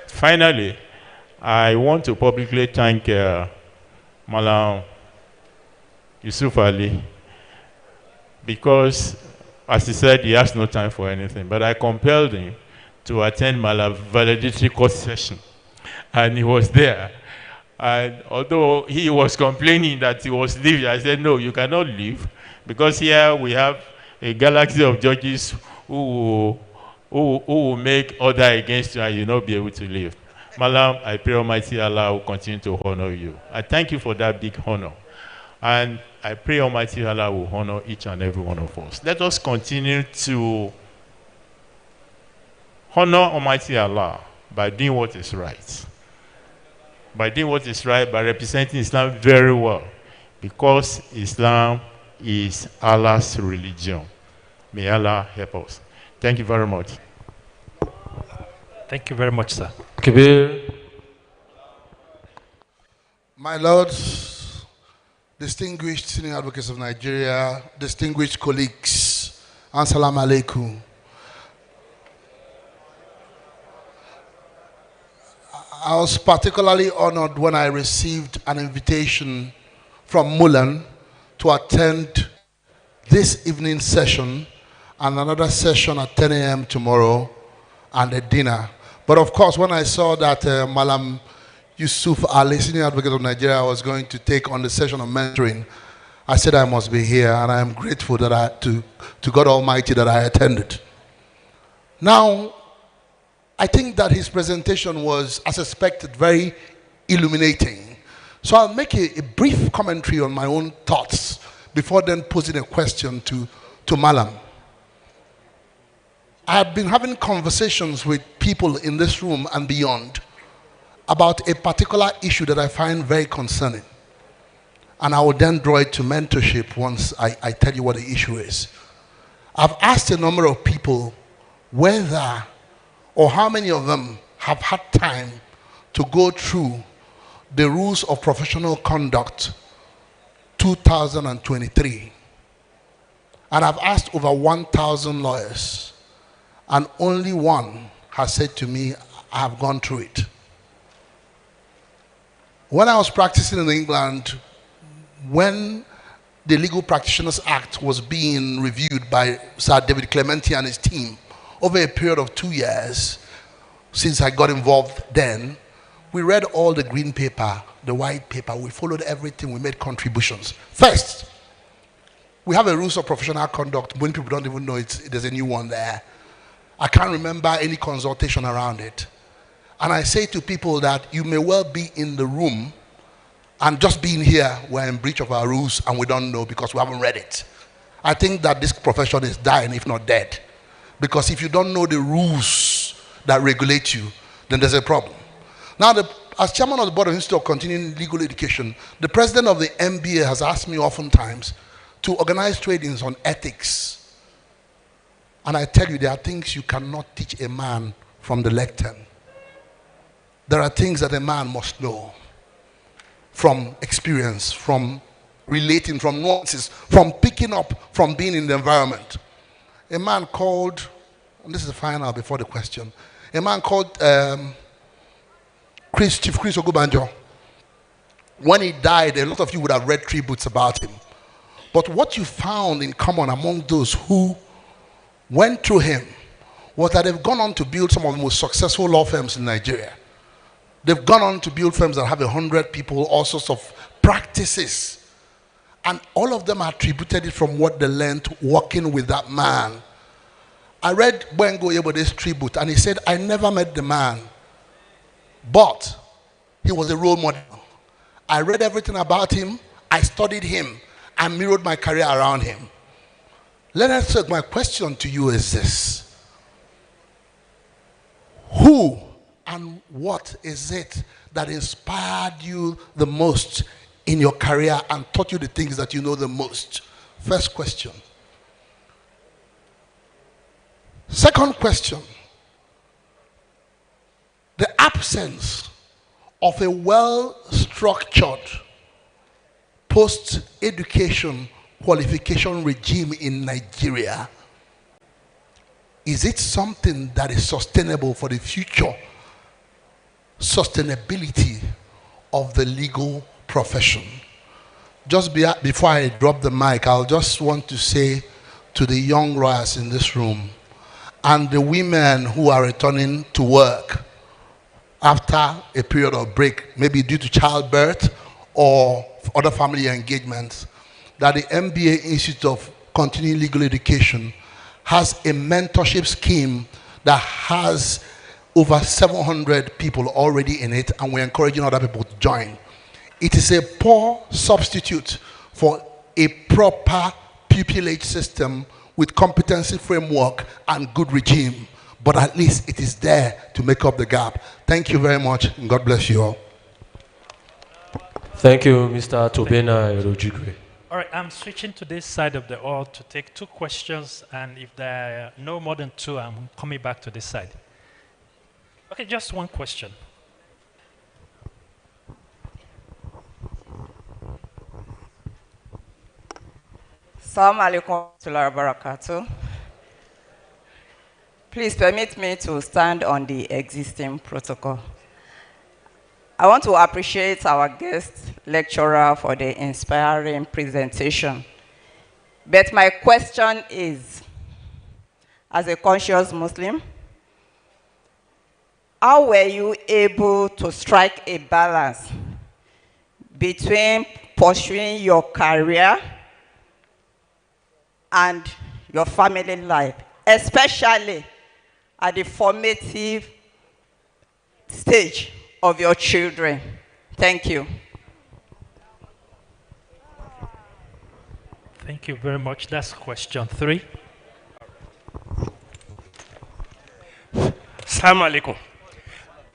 Finally, I want to publicly thank Malam Yusuf Ali, because, as he said, he has no time for anything. But I compelled him to attend my valedictory course session. And he was there. And although he was complaining that he was leaving, I said, no, you cannot leave, because here we have a galaxy of judges who will make order against you, and you'll not be able to leave. Malam, I pray Almighty Allah will continue to honor you. I thank you for that big honor. And I pray Almighty Allah will honor each and every one of us. Let us continue to honor Almighty Allah by doing what is right. By doing what is right, by representing Islam very well. Because Islam is Allah's religion. May Allah help us. Thank you very much. Thank you very much, sir. Kabir. My lords, distinguished senior advocates of Nigeria, distinguished colleagues, Assalamu alaikum. I was particularly honored when I received an invitation from MULAN to attend this evening session and another session at 10 a.m. tomorrow and a dinner. But of course, when I saw that Malam Yusuf Ali, senior advocate of Nigeria, was going to take on the session of mentoring, I said I must be here, and I am grateful that to God Almighty that I attended. Now, I think that his presentation was, as expected, very illuminating. So I'll make a brief commentary on my own thoughts before then posing a question to Malam. I have been having conversations with people in this room and beyond about a particular issue that I find very concerning. And I will then draw it to mentorship once I tell you what the issue is. I've asked a number of people whether or how many of them have had time to go through the Rules of Professional Conduct 2023. And I've asked over 1,000 lawyers, and only one has said to me, I have gone through it. When I was practicing in England, when the Legal Practitioners Act was being reviewed by Sir David Clementi and his team over a period of 2 years, since I got involved then, we read all the green paper, the white paper, we followed everything, we made contributions. First, we have a Rules of Professional Conduct. Many people don't even know there's a new one there. I can't remember any consultation around it. And I say to people that you may well be in the room and just being here, we're in breach of our rules and we don't know because we haven't read it. I think that this profession is dying, if not dead. Because if you don't know the rules that regulate you, then there's a problem. Now, as chairman of the Board of Institute of Continuing Legal Education, the president of the MBA has asked me oftentimes to organize trainings on ethics. And I tell you, there are things you cannot teach a man from the lectern. There are things that a man must know from experience, from relating, from nuances, from picking up, from being in the environment. A man called, and this is the final before the question, a man called Chief Chris Ogubanjo. When he died, a lot of you would have read tributes about him. But what you found in common among those who went through him was that they've gone on to build some of the most successful law firms in Nigeria. They've gone on to build firms that have 100 people, all sorts of practices. And all of them attributed it from what they learned working with that man. I read Bengo Yebode's tribute, and he said, I never met the man, but he was a role model. I read everything about him, I studied him, and mirrored my career around him. Let us take my question to you is this. Who and what is it that inspired you the most in your career and taught you the things that you know the most? First question. Second question. The absence of a well-structured post-education qualification regime in Nigeria, is it something that is sustainable for the future sustainability of the legal profession? Just before I drop the mic, I'll just want to say to the young lawyers in this room and the women who are returning to work after a period of break, maybe due to childbirth or other family engagements, that the MBA Institute of Continuing Legal Education has a mentorship scheme that has over 700 people already in it, and we're encouraging other people to join. It is a poor substitute for a proper pupillage system with competency framework and good regime, but at least it is there to make up the gap. Thank you very much, and God bless you all. Thank you, Mr. Tobena Erojigwe. All right, I'm switching to this side of the hall to take 2 questions, and if there are no more than 2, I'm coming back to this side. Okay, just 1 question. Assalamu alaikum wa rahmatullahi wa barakatuh. Please permit me to stand on the existing protocol. I want to appreciate our guest lecturer for the inspiring presentation. But my question is, as a conscious Muslim, how were you able to strike a balance between pursuing your career and your family life, especially at the formative stage of your children? Thank you. Thank you very much. That's question 3. Assalamu alaikum.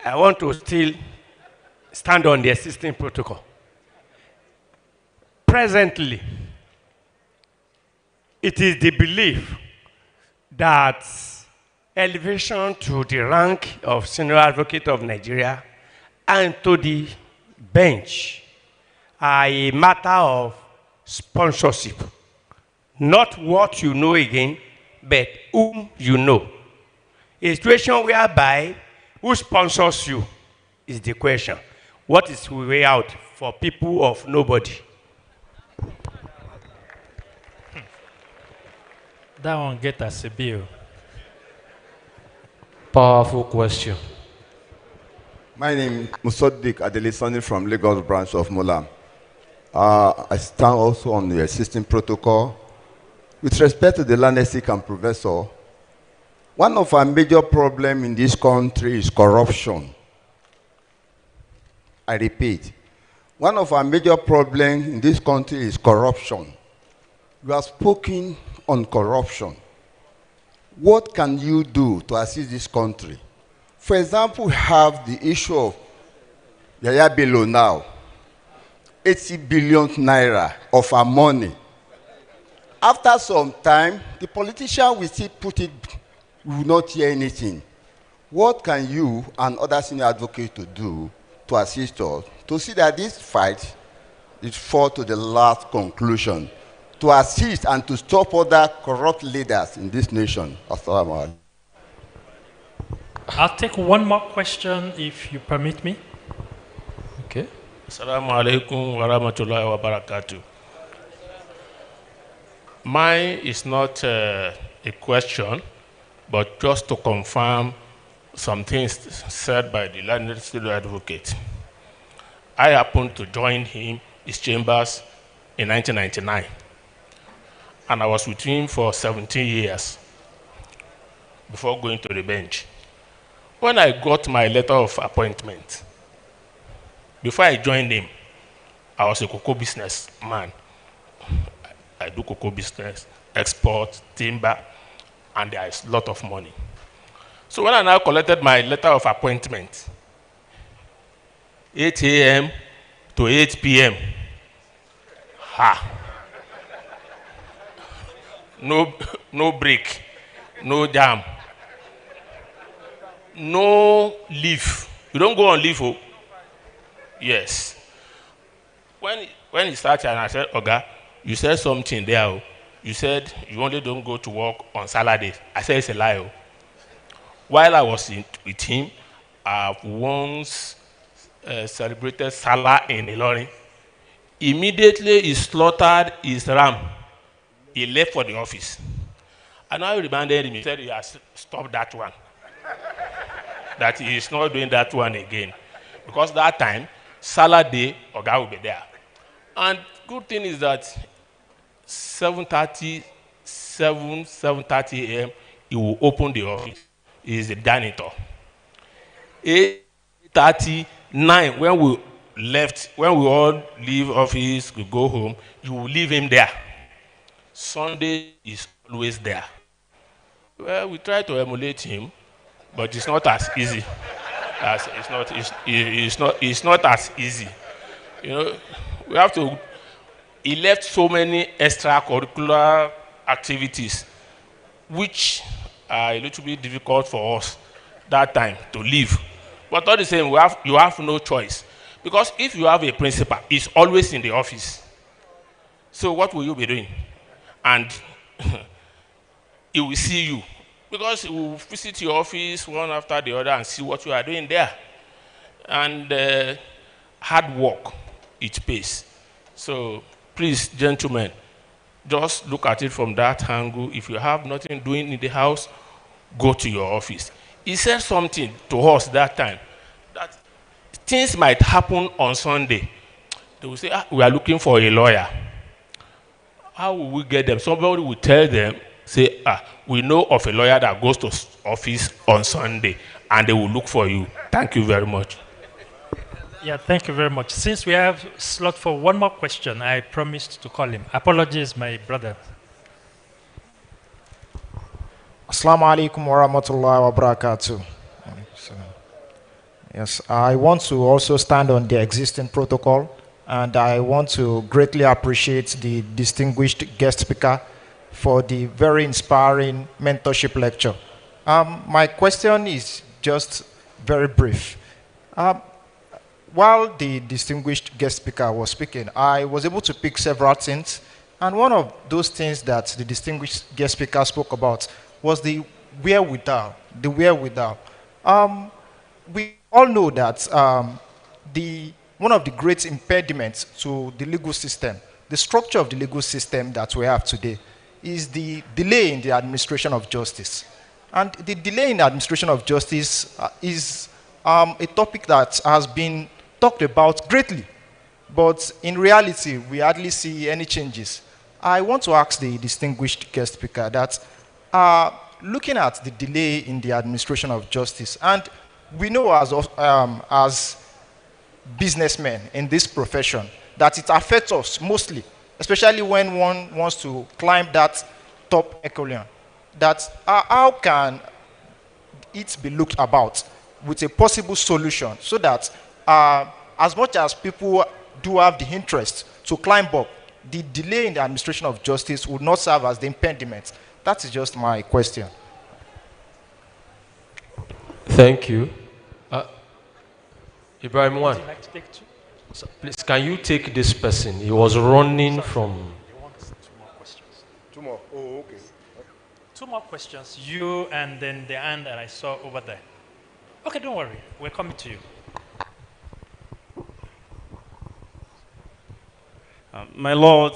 I want to still stand on the existing protocol. Presently, it is the belief that elevation to the rank of Senior Advocate of Nigeria and to the bench are a matter of sponsorship. Not what you know again, but whom you know. A situation whereby who sponsors you is the question. What is the way out for people of nobody? That one get us a bill. Powerful question. My name is Musoddik Adelisani from Lagos branch of MULAN. I stand also on the existing protocol. With respect to the learned and professor, one of our major problems in this country is corruption. I repeat, one of our major problems in this country is corruption. You have spoken on corruption. What can you do to assist this country? For example, we have the issue of Yaya Bello now, 80 billion naira of our money. After some time, the politician will still put it, will not hear anything. What can you and other senior advocates to do to assist us to see that this fight is fought to the last conclusion, to assist and to stop other corrupt leaders in this nation? Assalamu alaikum. I'll take 1 more question if you permit me. Okay. Assalamu alaikum wa rahmatullahi wa barakatuh. Mine is not a question, but just to confirm some things said by the learned student advocate. I happened to join him his chambers in 1999. And I was with him for 17 years before going to the bench. When I got my letter of appointment, before I joined him, I was a cocoa businessman. I do cocoa business, export, timber, and there is a lot of money. So when I now collected my letter of appointment, 8 a.m. to 8 p.m., no break, no jam, no leave. You don't go on leave, oh? Yes. When he started, and I said, Oga, you said something there. Oh. You said you only don't go to work on Saturdays. I said it's a lie. Oh. While I was with him, I've once celebrated Salah in Ilorin. Immediately he slaughtered his ram. He left for the office. And I reminded him, he said he has stopped that one. That he is not doing that one again. Because that time, Salah day, Oga will be there. And good thing is that 7:30 a.m., he will open the office. He is the janitor. 8:39, when we all leave office, we go home, you will leave him there. Sunday is always there. Well, we try to emulate him, but it's not as easy. It's not as easy. You know, we have to. He left so many extracurricular activities, which are a little bit difficult for us that time to leave. But all the same, you have no choice. Because if you have a principal, he's always in the office. So what will you be doing? And he will see you. Because he will visit your office one after the other and see what you are doing there. And hard work, it pays. So please, gentlemen, just look at it from that angle. If you have nothing doing in the house, go to your office. He said something to us that time, that things might happen on Sunday. They will say, we are looking for a lawyer. How will we get them? Somebody will tell them, say, we know of a lawyer that goes to office on Sunday, and they will look for you. Thank you very much. Yeah, thank you very much. Since we have slot for one more question, I promised to call him. Apologies, my brother. Assalamu alaikum wa rahmatullahi wa barakatuh. Yes, I want to also stand on the existing protocol, and I want to greatly appreciate the distinguished guest speaker for the very inspiring mentorship lecture. My question is just very brief. While the distinguished guest speaker was speaking, I was able to pick several things, and one of those things that the distinguished guest speaker spoke about was the wherewithal. The wherewithal. We all know that one of the great impediments to the legal system, the structure of the legal system that we have today, is the delay in the administration of justice. And the delay in the administration of justice is a topic that has been talked about greatly, but in reality, we hardly see any changes. I want to ask the distinguished guest speaker that looking at the delay in the administration of justice, and we know as businessmen in this profession that it affects us mostly, especially when one wants to climb that top echelon, that how can it be looked about with a possible solution so that as much as people do have the interest to climb up, the delay in the administration of justice would not serve as the impediment. That is just my question. Thank you. Ibrahim one. Would you like to take two? So please, can you take this person? He was running from. You want 2 more questions? 2 more. Oh, okay. 2 more questions. You and then the hand that I saw over there. Okay, don't worry. We're coming to you. My Lord,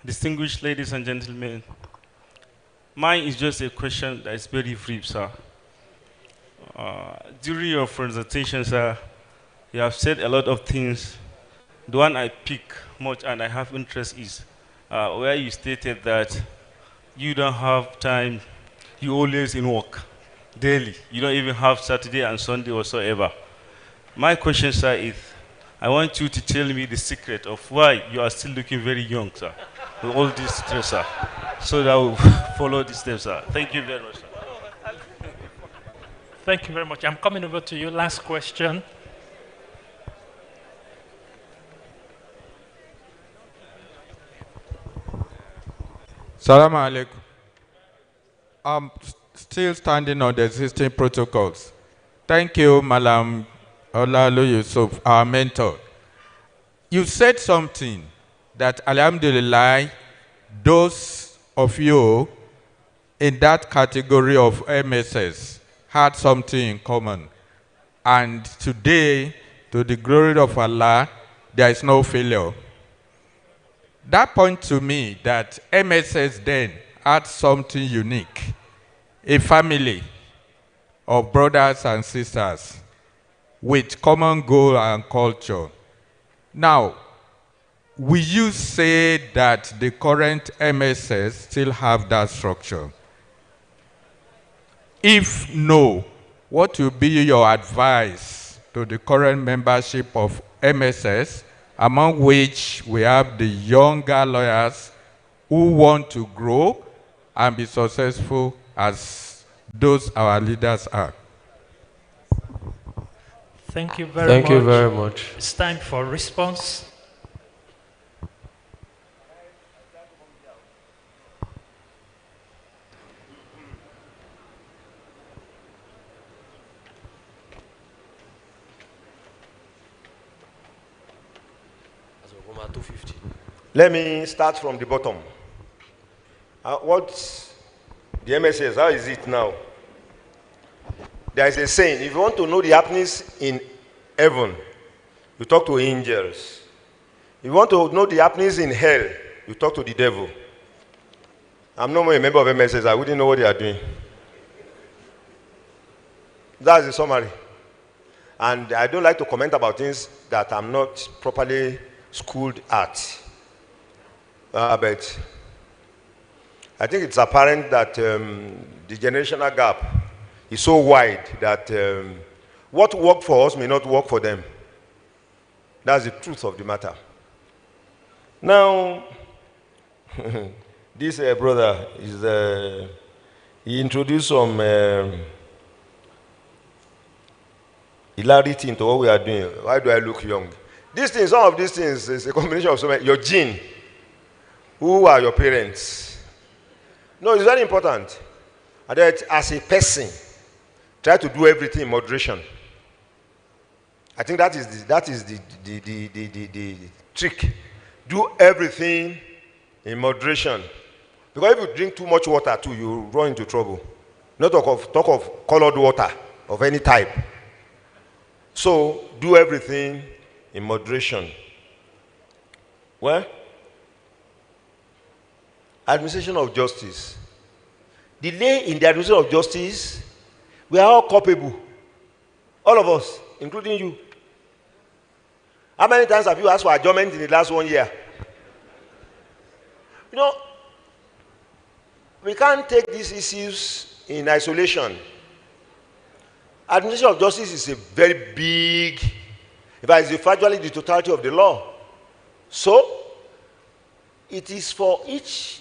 distinguished ladies and gentlemen, mine is just a question that is very brief, sir. During your presentation, sir, you have said a lot of things The one I pick much and I have interest is where you stated that you don't have time, you always in work, daily. You don't even have Saturday and Sunday whatsoever. My question, sir, is I want you to tell me the secret of why you are still looking very young, sir, with all this stress, sir, so that I will follow the steps, sir. Thank you very much, sir. Thank you very much. I'm coming over to you. Last question. Salaam alaikum. I'm still standing on the existing protocols. Thank you, Malam Olalu Yusuf, our mentor. You said something that, alhamdulillah, those of you in that category of MSS had something in common. And today, to the glory of Allah, there is no failure. That points to me that MSS then had something unique, a family of brothers and sisters with common goal and culture. Now, will you say that the current MSS still have that structure? If no, what will be your advice to the current membership of MSS, among which we have the younger lawyers who want to grow and be successful as those our leaders are? Thank you very much. Thank you very much. It's time for response. Let me start from the bottom. What the MSS, how is it now? There is a saying, if you want to know the happenings in heaven, you talk to angels. If you want to know the happenings in hell, you talk to the devil. I'm no more a member of MSS, I wouldn't know what they are doing. That's the summary. And I don't like to comment about things that I'm not properly schooled at. But I think it's apparent that the generational gap is so wide that what worked for us may not work for them. That's the truth of the matter. Now, this brother is, he introduced some hilarity into what we are doing. Why do I look young? These things, some of these things is a combination of so many. Your gene. Who are your parents? No, it's very important. And that as a person, try to do everything in moderation. I think that is the trick. Do everything in moderation. Because if you drink too much water too, you run into trouble. Not talk of colored water of any type. So do everything in moderation. Well, administration of justice. Delay in the administration of justice, we are all culpable. All of us, including you. How many times have you asked for adjournment in the last 1 year? You know, we can't take these issues in isolation. Administration of justice is a very big, in fact, it's virtually the totality of the law. So, it is for each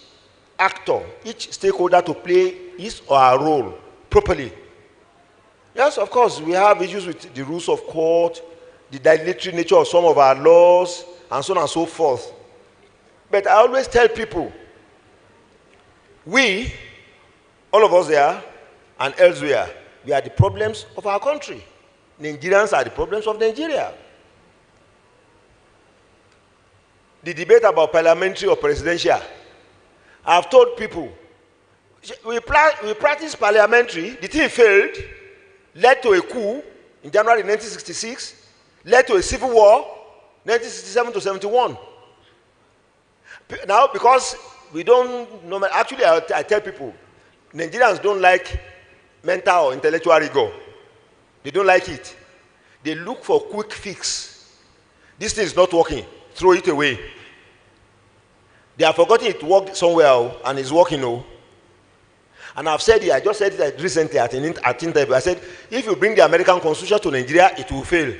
actor, each stakeholder to play his or her role properly. Yes, of course, we have issues with the rules of court, the dilatory nature of some of our laws, and so on and so forth. But I always tell people, we, all of us there, and elsewhere, we are the problems of our country. Nigerians are the problems of Nigeria. The debate about parliamentary or presidential, I've told people, we practiced parliamentary, the thing failed, led to a coup in January 1966, led to a civil war, 1967 to 71. Now, because we don't know, actually I tell people, Nigerians don't like mental or intellectual rigor. They don't like it. They look for quick fix. This thing is not working. Throw it away. They have forgotten it worked somewhere and it's working. And I've said it, I just said it recently at an interview. I said, if you bring the American Constitution to Nigeria, it will fail.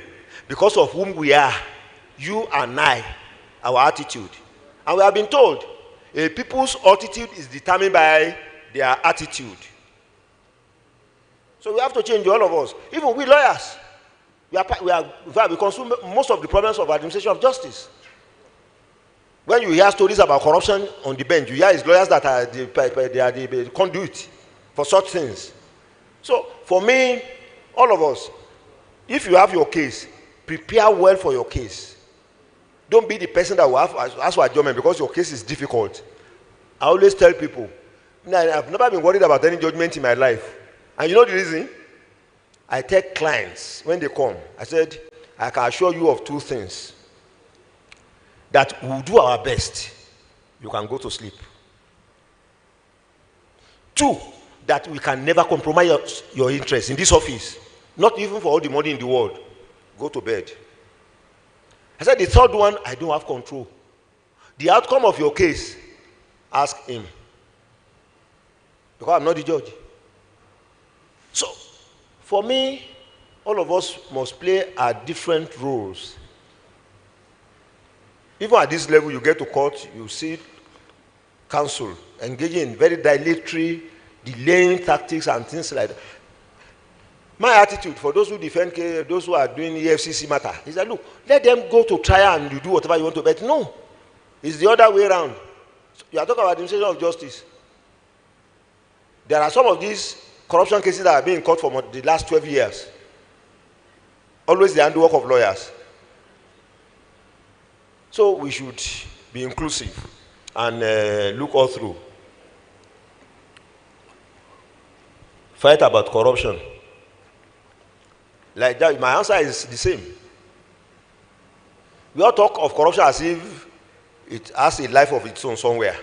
Because of whom we are, you and I, our attitude. And we have been told, a people's attitude is determined by their attitude. So we have to change, all of us. Even we lawyers, we consume most of the problems of administration of justice. When you hear stories about corruption on the bench, you hear it's lawyers that are the conduit for such things. So for me, all of us, if you have your case, prepare well for your case. Don't be the person that will ask for adjournment because your case is difficult. I always tell people, I've never been worried about any judgment in my life. And you know the reason? I tell clients when they come, I said, I can assure you of two things. That we'll do our best. You can go to sleep. Two, that we can never compromise your interest in this office. Not even for all the money in the world. Go to bed. I said the third one, I don't have control. The outcome of your case, ask him. Because I'm not the judge. So, for me, all of us must play our different roles. Even at this level, you get to court, you see counsel engaging in very dilatory, delaying tactics and things like that. My attitude for those who defend, those who are doing EFCC matter, is that, look, let them go to trial and you do whatever you want to, but no. It's the other way around. So you are talking about administration of justice. There are some of these corruption cases that have been in court for the last 12 years. Always the handwork of lawyers. So we should be inclusive and look all through. Fight about corruption. Like that, my answer is the same. We all talk of corruption as if it has a life of its own somewhere.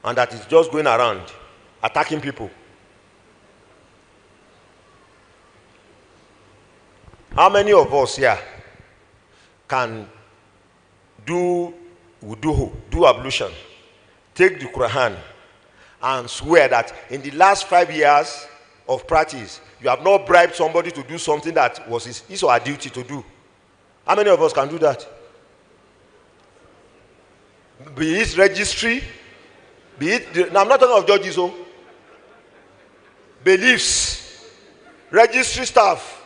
And that it's just going around attacking people. How many of us here can do ablution, take the Quran, and swear that in the last 5 years of practice, you have not bribed somebody to do something that was his or her duty to do? How many of us can do that? Be it registry, be it, now I'm not talking of judges, beliefs, registry staff.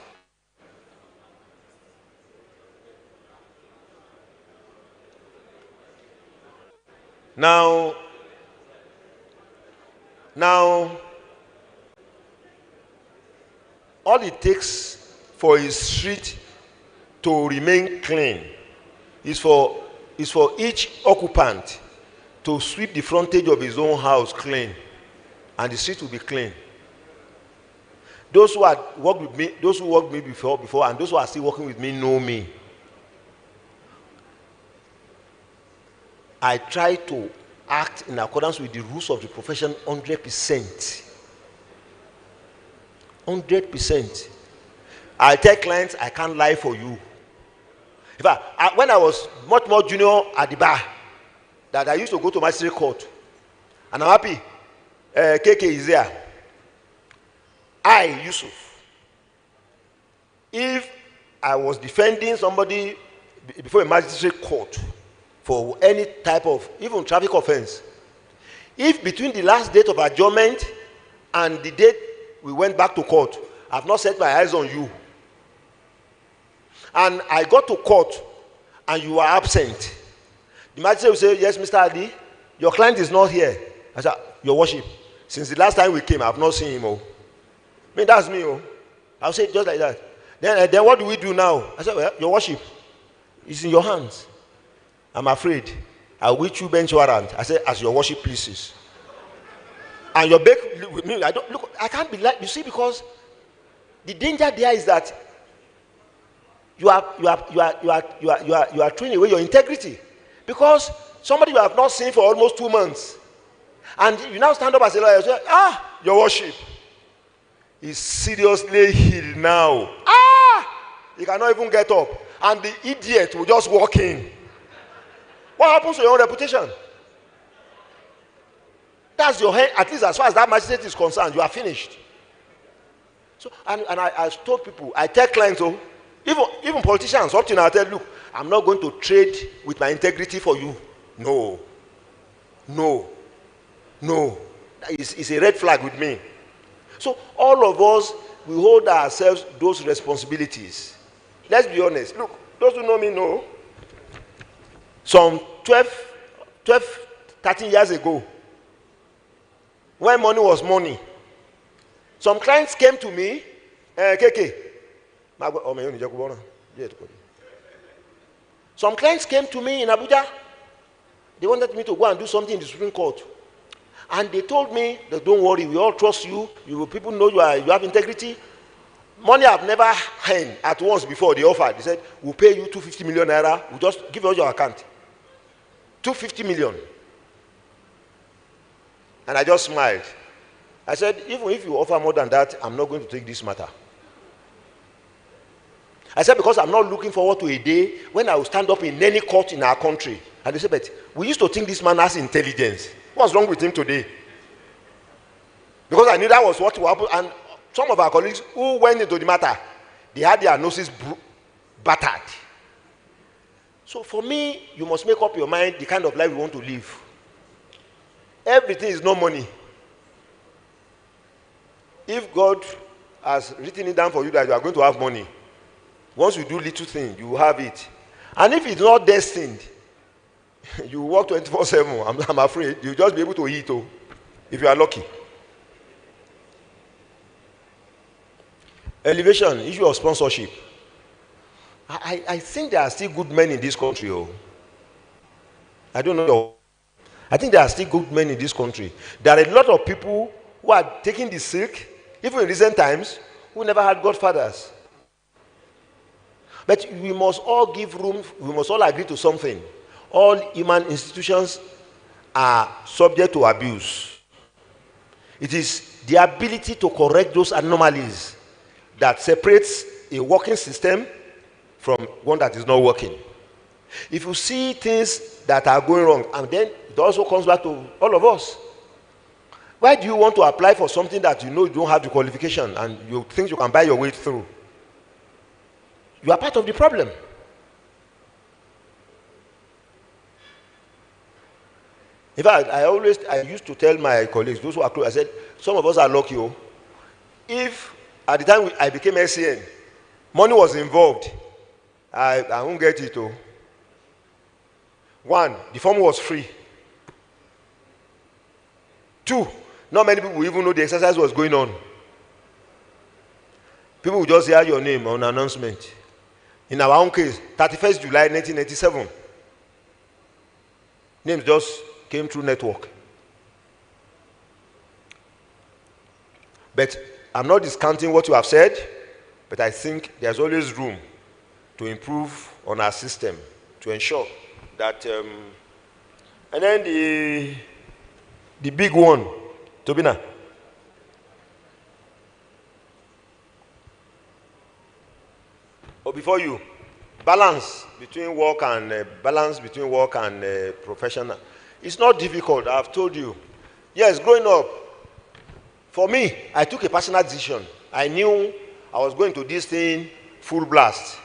Now, all it takes for a street to remain clean is for each occupant to sweep the frontage of his own house clean, and the street will be clean. Those who had worked with me, those who worked with me before, and those who are still working with me know me. I try to act in accordance with the rules of the profession 100%. 100%. I tell clients, I can't lie for you. In fact, when I was much more junior at the bar, that I used to go to magistrate court, and I'm happy, KK is there. I, Yusuf, if I was defending somebody before a magistrate court for any type of, even traffic offense, if between the last date of adjournment and the date we went back to court, I've not set my eyes on you, and I got to court and you are absent, the magistrate will say, yes, Mr. Adi, your client is not here. I said, your worship, since the last time we came, I've not seen him. I mean, that's me. I'll say it just like that. Then what do we do now? I said, well, your worship, it's in your hands. I'm afraid I'll wait you bench warrant. I said, as your worship pleases. And your back with me, I can't be like, you see, because the danger there is that you are throwing away your integrity. Because somebody you have not seen for almost 2 months, and you now stand up as a lawyer and say, your worship is seriously ill now. He cannot even get up. and the idiot will just walk in. What happens to your own reputation? That's your head, at least as far as that magistrate is concerned, you are finished. So, and I told people, I tell clients, oh, even politicians, something I tell, look, I'm not going to trade with my integrity for you. No. It's a red flag with me. So all of us, we hold ourselves those responsibilities. Let's be honest. Look, those who know me know. Some 13 years ago, when money was money, some clients came to me, some clients came to me in Abuja. They wanted me to go and do something in the Supreme Court. And they told me that don't worry, we all trust you. People know you have integrity. Money I've never had at once before they offered. They said, we'll pay you 250 million naira. We'll just give us your account. 250 million. And I just smiled. I said, even if you offer more than that, I'm not going to take this matter. I said, because I'm not looking forward to a day when I will stand up in any court in our country. And they said, but we used to think this man has intelligence. What's wrong with him today? Because I knew that was what will happen. And some of our colleagues who went into the matter, they had their noses battered. So for me, you must make up your mind the kind of life you want to live. Everything is no money. If God has written it down for you that you are going to have money, once you do little things, you will have it. And if it's not destined, you work 24/7. I'm afraid you'll just be able to eat, if you are lucky. Elevation, issue of sponsorship. I think there are still good men in this country. I don't know. I think there are still good men in this country. There are a lot of people who are taking the silk, even in recent times, who never had godfathers. But we must all give room, we must all agree to something. All human institutions are subject to abuse. It is the ability to correct those anomalies that separates a working system from one that is not working. If you see things that are going wrong, and then it also comes back to all of us. Why do you want to apply for something that you know you don't have the qualification and you think you can buy your way through? You are part of the problem. In fact, I used to tell my colleagues, those who are close, I said, some of us are lucky. If at the time I became SCN, money was involved, I won't get it. One, the form was free. Two, not many people even know the exercise was going on. People would just hear your name on announcement. In our own case, 31st July 1997, names just came through network. But I'm not discounting what you have said, but I think there's always room to improve on our system to ensure that, and then the big one, Tobina. Or before you, balance between work and professional. It's not difficult, I've told you. Yes, growing up, for me, I took a personal decision. I knew I was going to this thing full blast.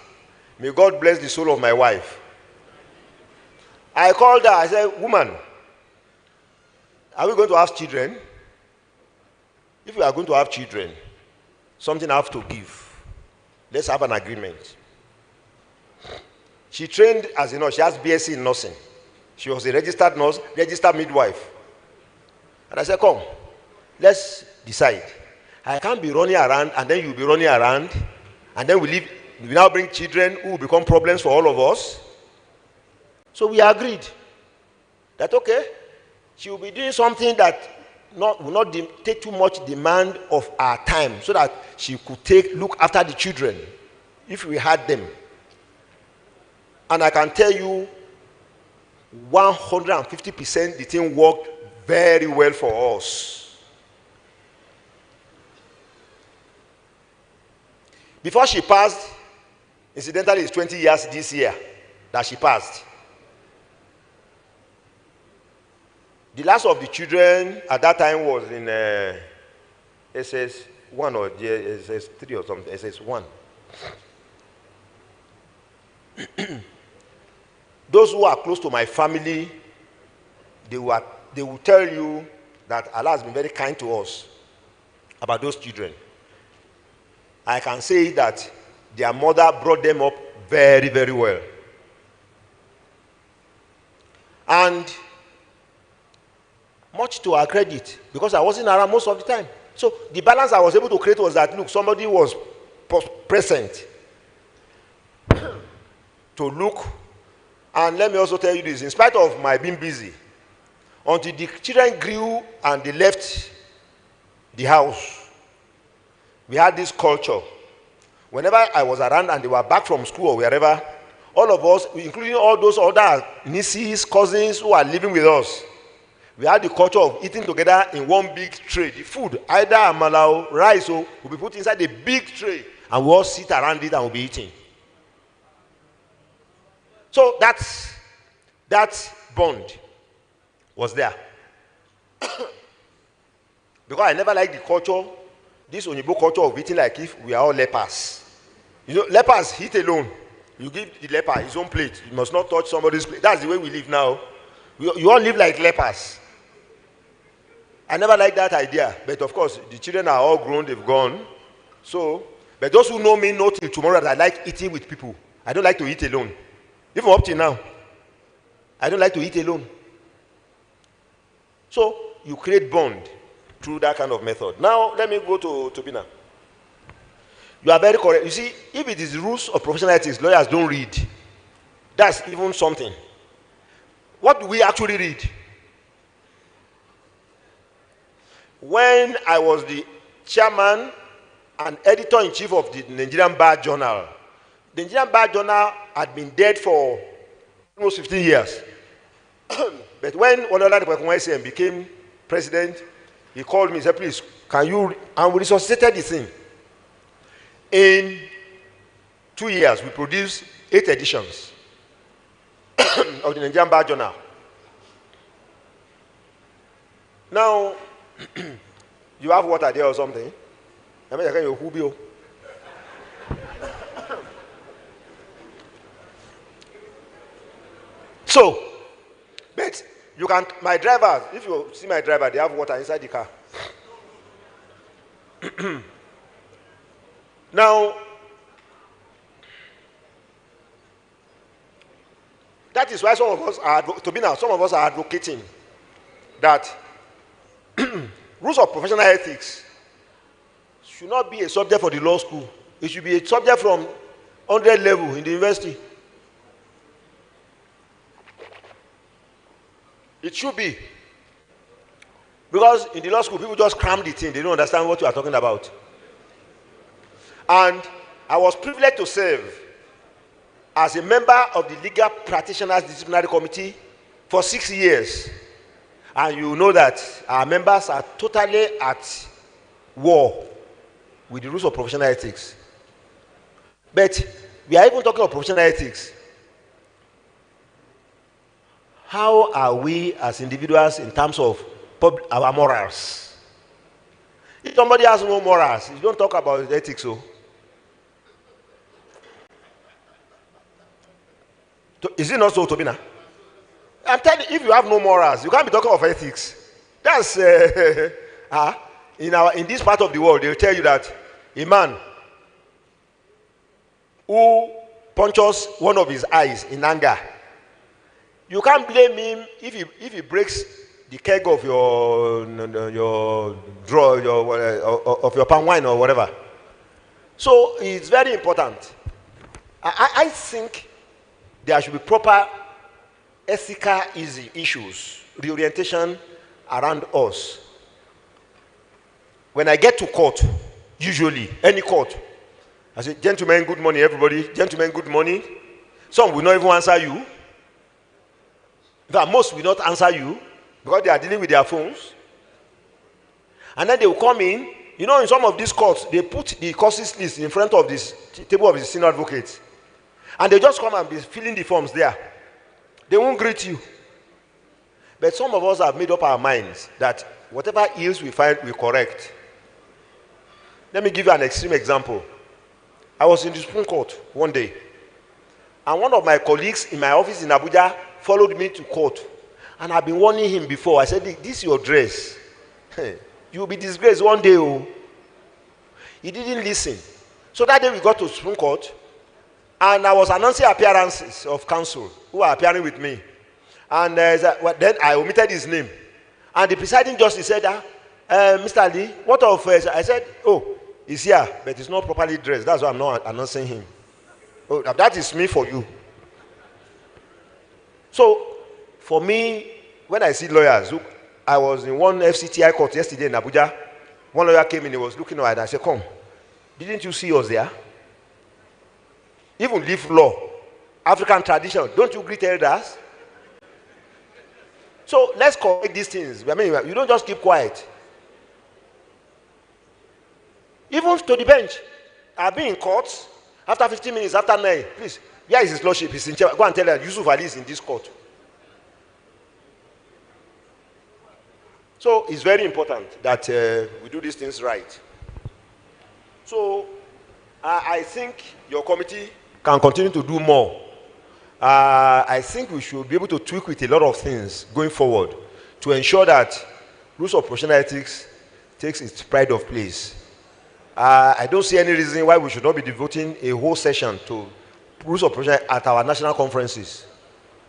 May God bless the soul of my wife. I called her, I said, woman, are we going to have children? If we are going to have children, something I have to give. Let's have an agreement. She trained as a nurse. She has BSc in nursing. She was a registered nurse, registered midwife. And I said, come, let's decide. I can't be running around and then you'll be running around and then we now bring children who will become problems for all of us. So we agreed that, okay, she will be doing something that will not take too much demand of our time so that she could look after the children if we had them. And I can tell you 150% the thing worked very well for us. Before she passed, Incidentally, it's 20 years this year that she passed. The last of the children at that time was in SS1 or SS3 or something, SS1. Those who are close to my family, they will tell you that Allah has been very kind to us about those children. I can say that their mother brought them up very, very well. And much to her credit, because I wasn't around most of the time. So the balance I was able to create was that, look, somebody was present to look. And let me also tell you this, in spite of my being busy, until the children grew and they left the house, we had this culture. Whenever I was around and they were back from school or wherever, all of us, including all those other nieces, cousins who are living with us, we had the culture of eating together in one big tray. The food, either amala or rice, will be put inside a big tray, and we all sit around it and we'll be eating. So that bond was there. Because I never liked the culture, this Onyibo culture of eating like if we are all lepers. You know, lepers eat alone. You give the leper his own plate. You must not touch somebody's plate. That's the way we live now. You all live like lepers. I never liked that idea. But of course, the children are all grown, they've gone. So, but those who know me know till tomorrow that I like eating with people. I don't like to eat alone. Even up till now, I don't like to eat alone. So, you create bond through that kind of method. Now, let me go to Bina. You are very correct. You see, if it is rules of professional ethics, lawyers don't read. That's even something. What do we actually read? When I was the chairman and editor-in-chief of the Nigerian Bar Journal, the Nigerian Bar Journal had been dead for almost 15 years. But when Onola Dekwekun became president, he called me and said, please, can you, and we resuscitated the thing. In 2 years, we produced 8 editions of the Nigerian Bar Journal. Now, you have water there or something? So, but you can, my drivers, if you see my driver, they have water inside the car. Now, that is why some of us are advocating that rules of professional ethics should not be a subject for the law school. It should be a subject from 100 level in the university. It should be. Because in the law school, people just cram the thing. They don't understand what you are talking about. And I was privileged to serve as a member of the Legal Practitioners Disciplinary Committee for 6 years. And you know that our members are totally at war with the rules of professional ethics. But we are even talking of professional ethics. How are we as individuals in terms of our morals? If somebody has no morals, you don't talk about ethics. So, is it not so, Tobina? I'm telling you, if you have no morals, you can't be talking of ethics. That's in this part of the world, they'll tell you that a man who punches one of his eyes in anger, you can't blame him if he breaks the keg of your palm wine or whatever. So it's very important. I think there should be proper ethical issues, reorientation around us. When I get to court, usually, any court, I say, gentlemen, good morning, everybody. Gentlemen, good morning. Some will not even answer you. In fact, most will not answer you because they are dealing with their phones. And then they will come in. You know, in some of these courts, they put the causes list in front of this table of the senior advocates. And they just come and be filling the forms there. They won't greet you. But some of us have made up our minds that whatever ills we find, we correct. Let me give you an extreme example. I was in the Supreme Court one day, and one of my colleagues in my office in Abuja followed me to court. And I've been warning him before. I said, this is your dress. You will be disgraced one day. Oh. He didn't listen. So that day we got to Supreme Court, and I was announcing appearances of counsel who are appearing with me. And then I omitted his name. And the presiding justice said, Mr. Ali, what of... I said, oh, he's here, but he's not properly dressed. That's why I'm not announcing him. Oh, that is me for you. So, for me, when I see lawyers, look, I was in one FCTI court yesterday in Abuja. One lawyer came in, he was looking at it. I said, come, didn't you see us there? Even leave law, African tradition, don't you greet elders? So let's correct these things. I mean, you don't just keep quiet. Even to the bench. I've been in court after 15 minutes, after 9. Please, where is his lordship? He's in chair. Go and tell her Yusuf Ali is in this court. So it's very important that we do these things right. So I think your committee can continue to do more. I think we should be able to tweak with a lot of things going forward to ensure that rules of professional ethics takes its pride of place. I don't see any reason why we should not be devoting a whole session to rules of professional at our national conferences.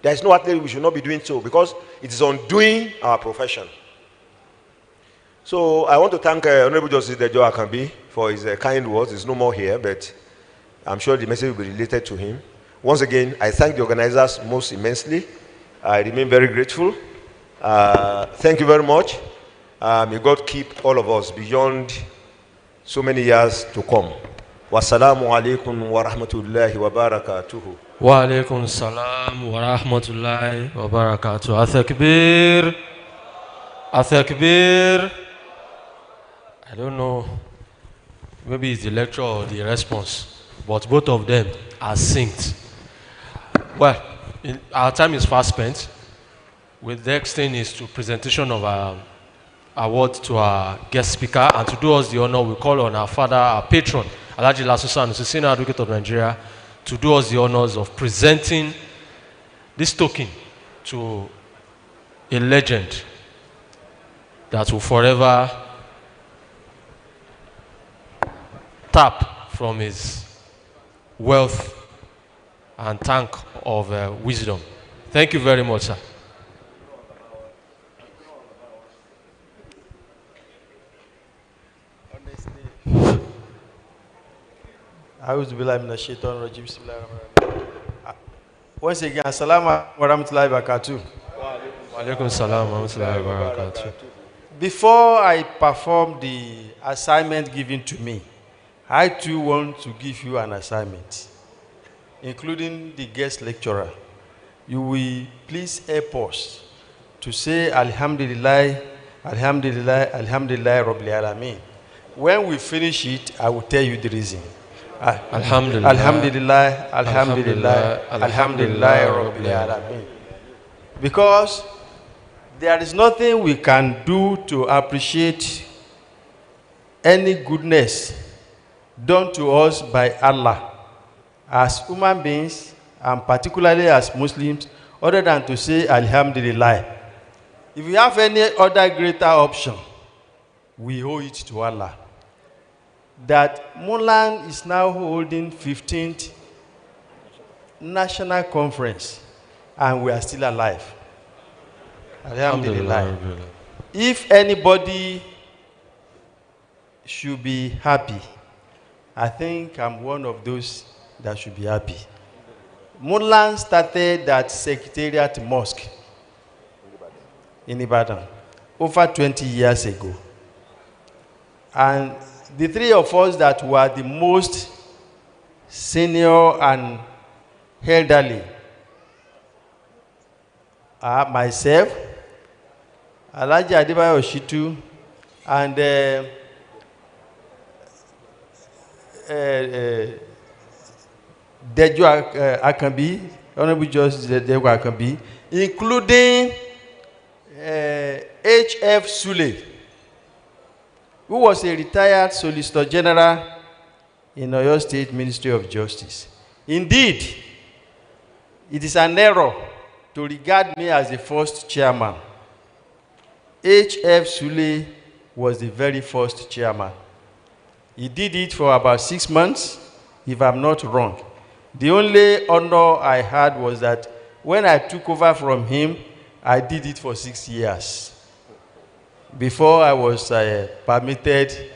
There is no athlete we should not be doing so, because it is undoing our profession. So I want to thank Honorable Justice Dejo Akambi for his kind words. He's no more here, but I'm sure the message will be related to him. Once again, I thank the organizers most immensely. I remain very grateful. Thank you very much. May God keep all of us beyond so many years to come. Wassalamu alaikum wa rahmatullahi wa barakatuhu. Wa alaikum salam wa rahmatullahi wa barakatuhu. Athakbir. Athakbir. I don't know, maybe it's the lecture or the response, but both of them are synced. Well, our time is fast spent. The next thing is to presentation of our award to our guest speaker, and to do us the honor, we call on our father, our patron, Alhaji Lasusan, the Senior Advocate of Nigeria, to do us the honors of presenting this token to a legend that will forever tap from his wealth and tank of wisdom. Thank you very much, sir. Once again, assalamu alaikum wa rahmatullahi wa barakatuh. Wa alaikum salam wa rahmatullahi wa barakatuh. Before I perform the assignment given to me, I too want to give you an assignment, including the guest lecturer. You will please help us to say Alhamdulillah, Alhamdulillah, Alhamdulillah, Rabbil Alameen. When we finish it, I will tell you the reason. Alhamdulillah, Alhamdulillah, Alhamdulillah, Alhamdulillah, Rabbil Alameen. Because there is nothing we can do to appreciate any goodness done to us by Allah as human beings, and particularly as Muslims, other than to say Alhamdulillah. If we have any other greater option, we owe it to Allah. That MULAN is now holding 15th National Conference, and we are still alive. Alhamdulillah. If anybody should be happy, I think I'm one of those that should be happy. MULAN started at Secretariat Mosque in Ibadan over 20 years ago. And the three of us that were the most senior and elderly are myself, Alhaji Adebayo Shitu, and Dejo Akambi, Honorable Justice Dejo Akambi, including H.F. Sule, who was a retired Solicitor General in Oyo State Ministry of Justice. Indeed, it is an error to regard me as the first chairman. H.F. Sule was the very first chairman. He did it for about 6 months, if I'm not wrong. The only honor I had was that when I took over from him, I did it for 6 years before I was permitted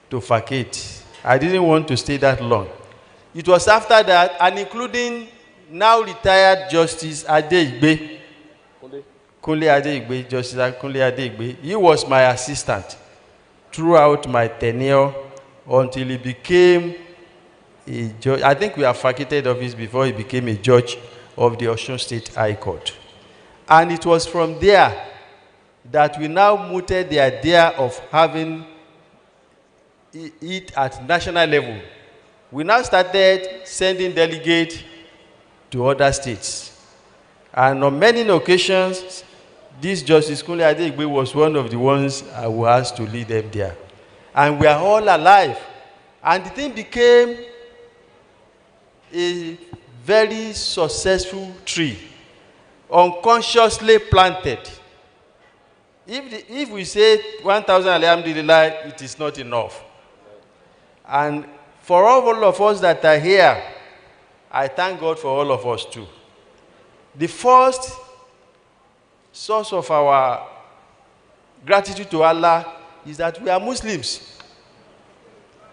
to vacate. I didn't want to stay that long. It was after that, and including now retired Justice Aderinoye, Justice Aderinoye, he was my assistant throughout my tenure until he became a judge. I think we have vacated office before he became a judge of the Osun State High Court. And it was from there that we now mooted the idea of having it at national level. We now started sending delegates to other states. And on many occasions, this Justice Kunle Adeigbe was one of the ones I was asked to lead them there. And we are all alive. And the thing became a very successful tree, unconsciously planted. If we say 1,000 alhamdulillah, it is not enough. And for all of us that are here, I thank God for all of us too. The first source of our gratitude to Allah is that we are Muslims.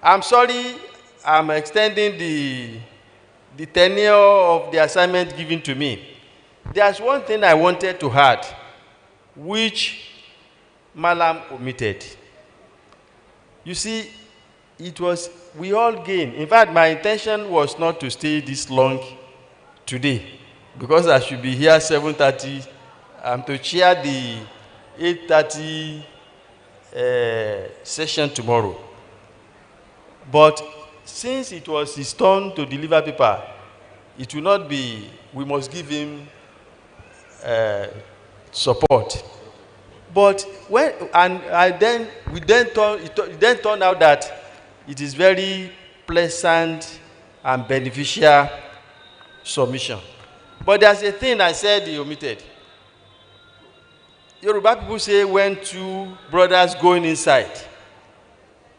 I'm sorry I'm extending the tenure of the assignment given to me. There's one thing I wanted to add, which Malam omitted. You see, we all gain. In fact, my intention was not to stay this long today, because I should be here 7:30. I'm to chair the 8:30 session tomorrow. But since it was his turn to deliver paper, it will not be, we must give him support. But it then turned out that it is very pleasant and beneficial submission. But there's a thing I said he omitted. Yoruba people say when two brothers going inside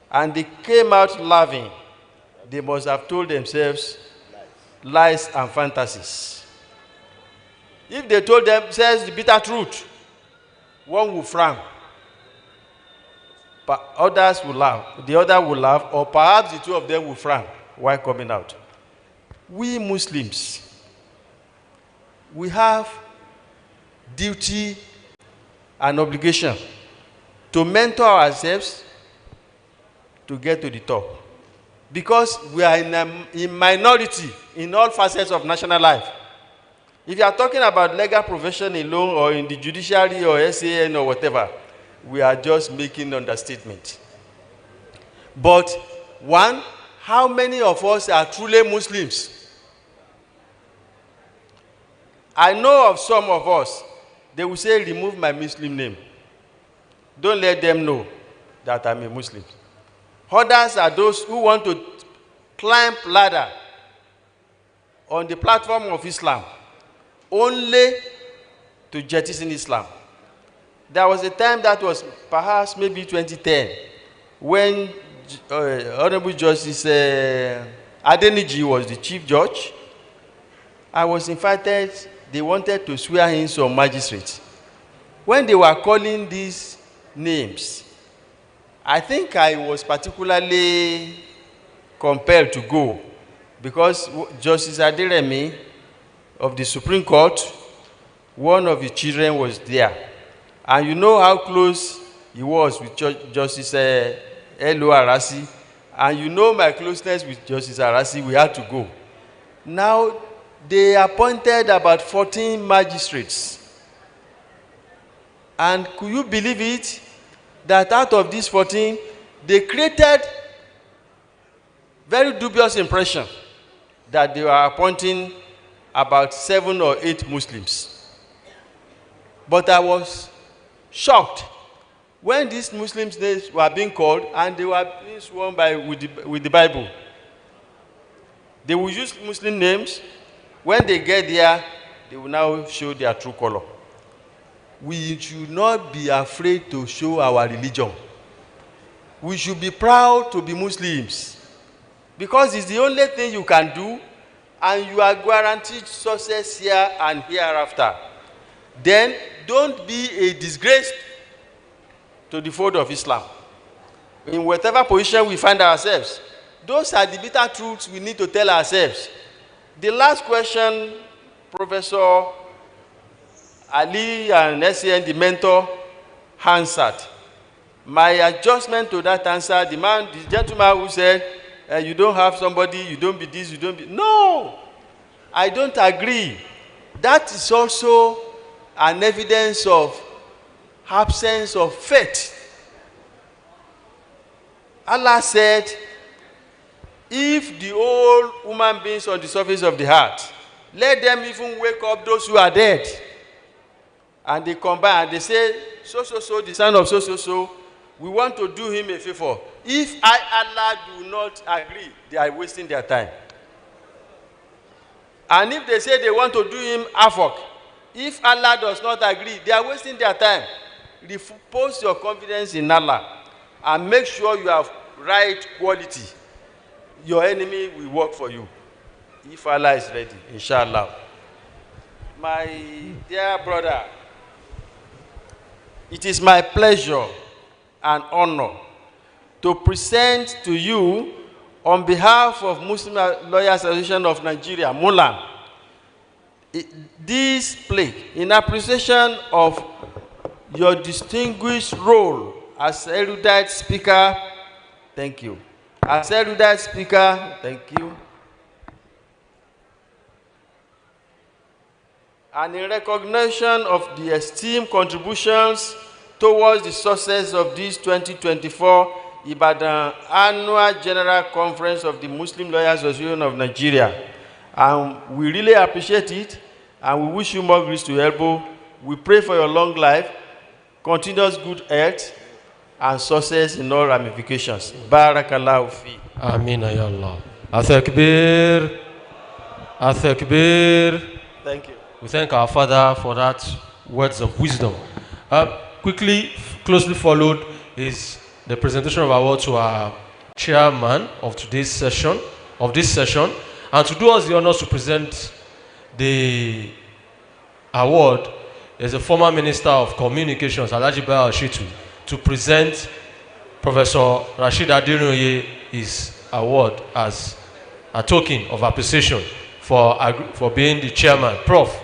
and they came out laughing, they must have told themselves lies and fantasies. If they told themselves the bitter truth, one will frown, but others will laugh. The other will laugh, or perhaps the two of them will frown while coming out. We Muslims, we have duty and obligation to mentor ourselves to get to the top. Because we are in minority in all facets of national life. If you are talking about legal profession alone, or in the judiciary or SAN or whatever, we are just making understatement. But one, how many of us are truly Muslims? I know of some of us, they will say, remove my Muslim name. Don't let them know that I'm a Muslim. Others are those who want to climb ladder on the platform of Islam only to jettison Islam. There was a time, that was perhaps maybe 2010, when Honorable Justice Aderinoye was the Chief Judge. I was invited. They wanted to swear in some magistrates. When they were calling these names, I think I was particularly compelled to go, because Justice Aderinoye of the Supreme Court, one of his children was there. And you know how close he was with Justice Elo Arasi. And you know my closeness with Justice Arasi, we had to go. Now, they appointed about 14 magistrates. And could you believe it? That out of these 14, they created very dubious impression that they were appointing about 7 or 8 Muslims. But I was shocked when these Muslims' names were being called and they were being sworn by with the Bible. They will use Muslim names. When they get there, they will now show their true color. We should not be afraid to show our religion. We should be proud to be Muslims, because it's the only thing you can do, and you are guaranteed success here and hereafter. Then don't be a disgrace to the fold of Islam. In whatever position we find ourselves, those are the bitter truths we need to tell ourselves. The last question, Professor Ali and SCN, the mentor, answered. My adjustment to that answer, the gentleman who said, you don't have somebody, you don't be this, you don't be... No! I don't agree. That is also an evidence of absence of faith. Allah said, if the old human beings on the surface of the earth, let them even wake up those who are dead. And they combine and they say, so, the son of so, we want to do him a favor. If Allah do not agree, they are wasting their time. And if they say they want to do him havoc, if Allah does not agree, they are wasting their time. Repose your confidence in Allah and make sure you have right quality. Your enemy will work for you, if Allah is ready, inshallah. My dear brother, it is my pleasure and honor to present to you, on behalf of Muslim Lawyers Association of Nigeria, MULAN, this plaque in appreciation of your distinguished role as erudite speaker. Thank you. As erudite speaker, thank you. And in recognition of the esteemed contributions towards the success of this 2024 Ibadan Annual General Conference of the Muslim Lawyers Association of Nigeria. And we really appreciate it, and we wish you more grace to elbow. We pray for your long life, continuous good health, and success in all ramifications. Barakallahu fi. Amin ya Allah. Athakbir. Athakbir. Thank you. We thank our Father for that words of wisdom. Quickly, closely followed is the presentation of award to our chairman of today's session, and to do us the honors to present the award is the former Minister of Communications, Alhaji Rashid, to present Professor Rashid Aderinoye his award as a token of appreciation for being the chairman. Prof.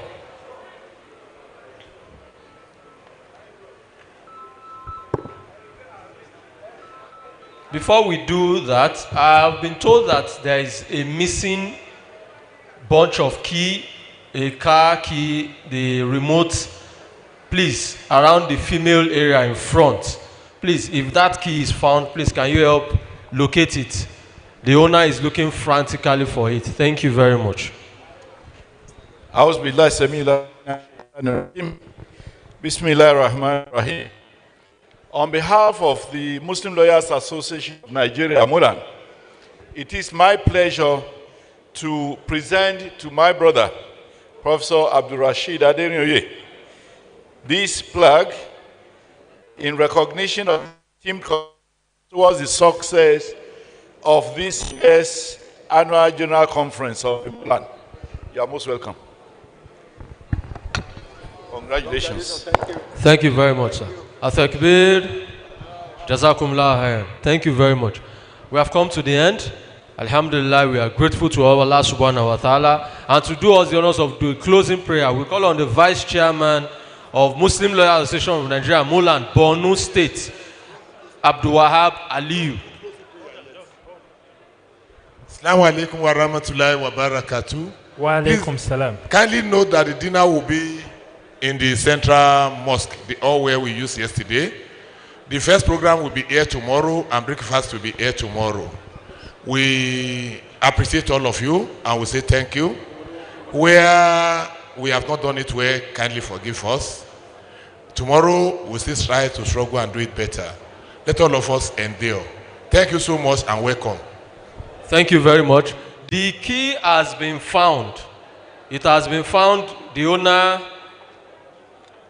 Before we do that, I've been told that there is a missing bunch of key, a car key, the remote, please, around the female area in front. Please, if that key is found, please, can you help locate it? The owner is looking frantically for it. Thank you very much. Bismillahirrahmanirrahim. On behalf of the Muslim Lawyers Association of Nigeria, MULAN, it is my pleasure to present to my brother, Professor Rashid Aderinoye, this plaque in recognition of him towards the success of this year's annual general conference of MULAN. You are most welcome. Congratulations. Thank you very much, sir. Athakbir, Jazakumullah khair. Thank you very much. We have come to the end. Alhamdulillah, we are grateful to Allah subhanahu wa ta'ala. And to do us the honors of the closing prayer, we call on the Vice Chairman of Muslim Lawyers Association of Nigeria, MULAN, Borno State, Abdul Wahab Aliyu. Assalamu alaikum wa rahmatullahi wa barakatuh. Wa alaikum salam. Kindly note that the dinner will be in the central mosque, the hall where we used yesterday. The first program will be here tomorrow and breakfast will be here tomorrow. We appreciate all of you and we say thank you. Where we have not done it well, kindly forgive us. Tomorrow, we still try to struggle and do it better. Let all of us endure. Thank you so much and welcome. Thank you very much. The key has been found. It has been found. The owner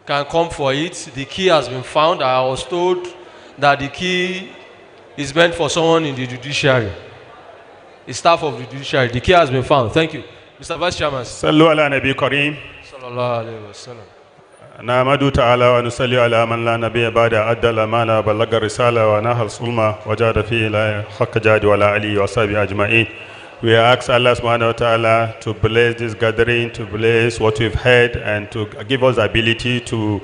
can come for it. The key has been found. I was told that the key is meant for someone in the judiciary. The staff of the judiciary. The key has been found. Thank you. Mr. Vice Chairman. Sallu ala Nabi Kareem. Sallallahu alayhi wa sallam. نحمد تعالى ونصلي على من لا نبي بعد أدى الأمانة بلغ الرسالة ونهى الظلم وجاد فيه لا حق جاد ولا علي وصحبه أجمعين. We ask Allah subhanahu wa ta'ala to bless this gathering, to bless what we've heard, and to give us the ability to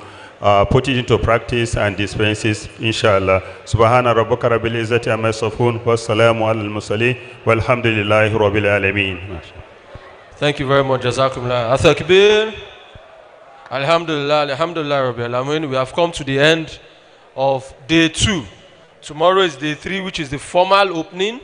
put it into practice and dispense it, inshallah. Subhana rabbaka rabbil izzati amma yasifun wa salamu alal mursalin walhamdulillahi rabbil alamin. Thank you very much. Jazakumullah. Athakbir. Alhamdulillah, alhamdulillah, Rabbi Alamin. We have come to the end of day 2. Tomorrow is day 3, which is the formal opening.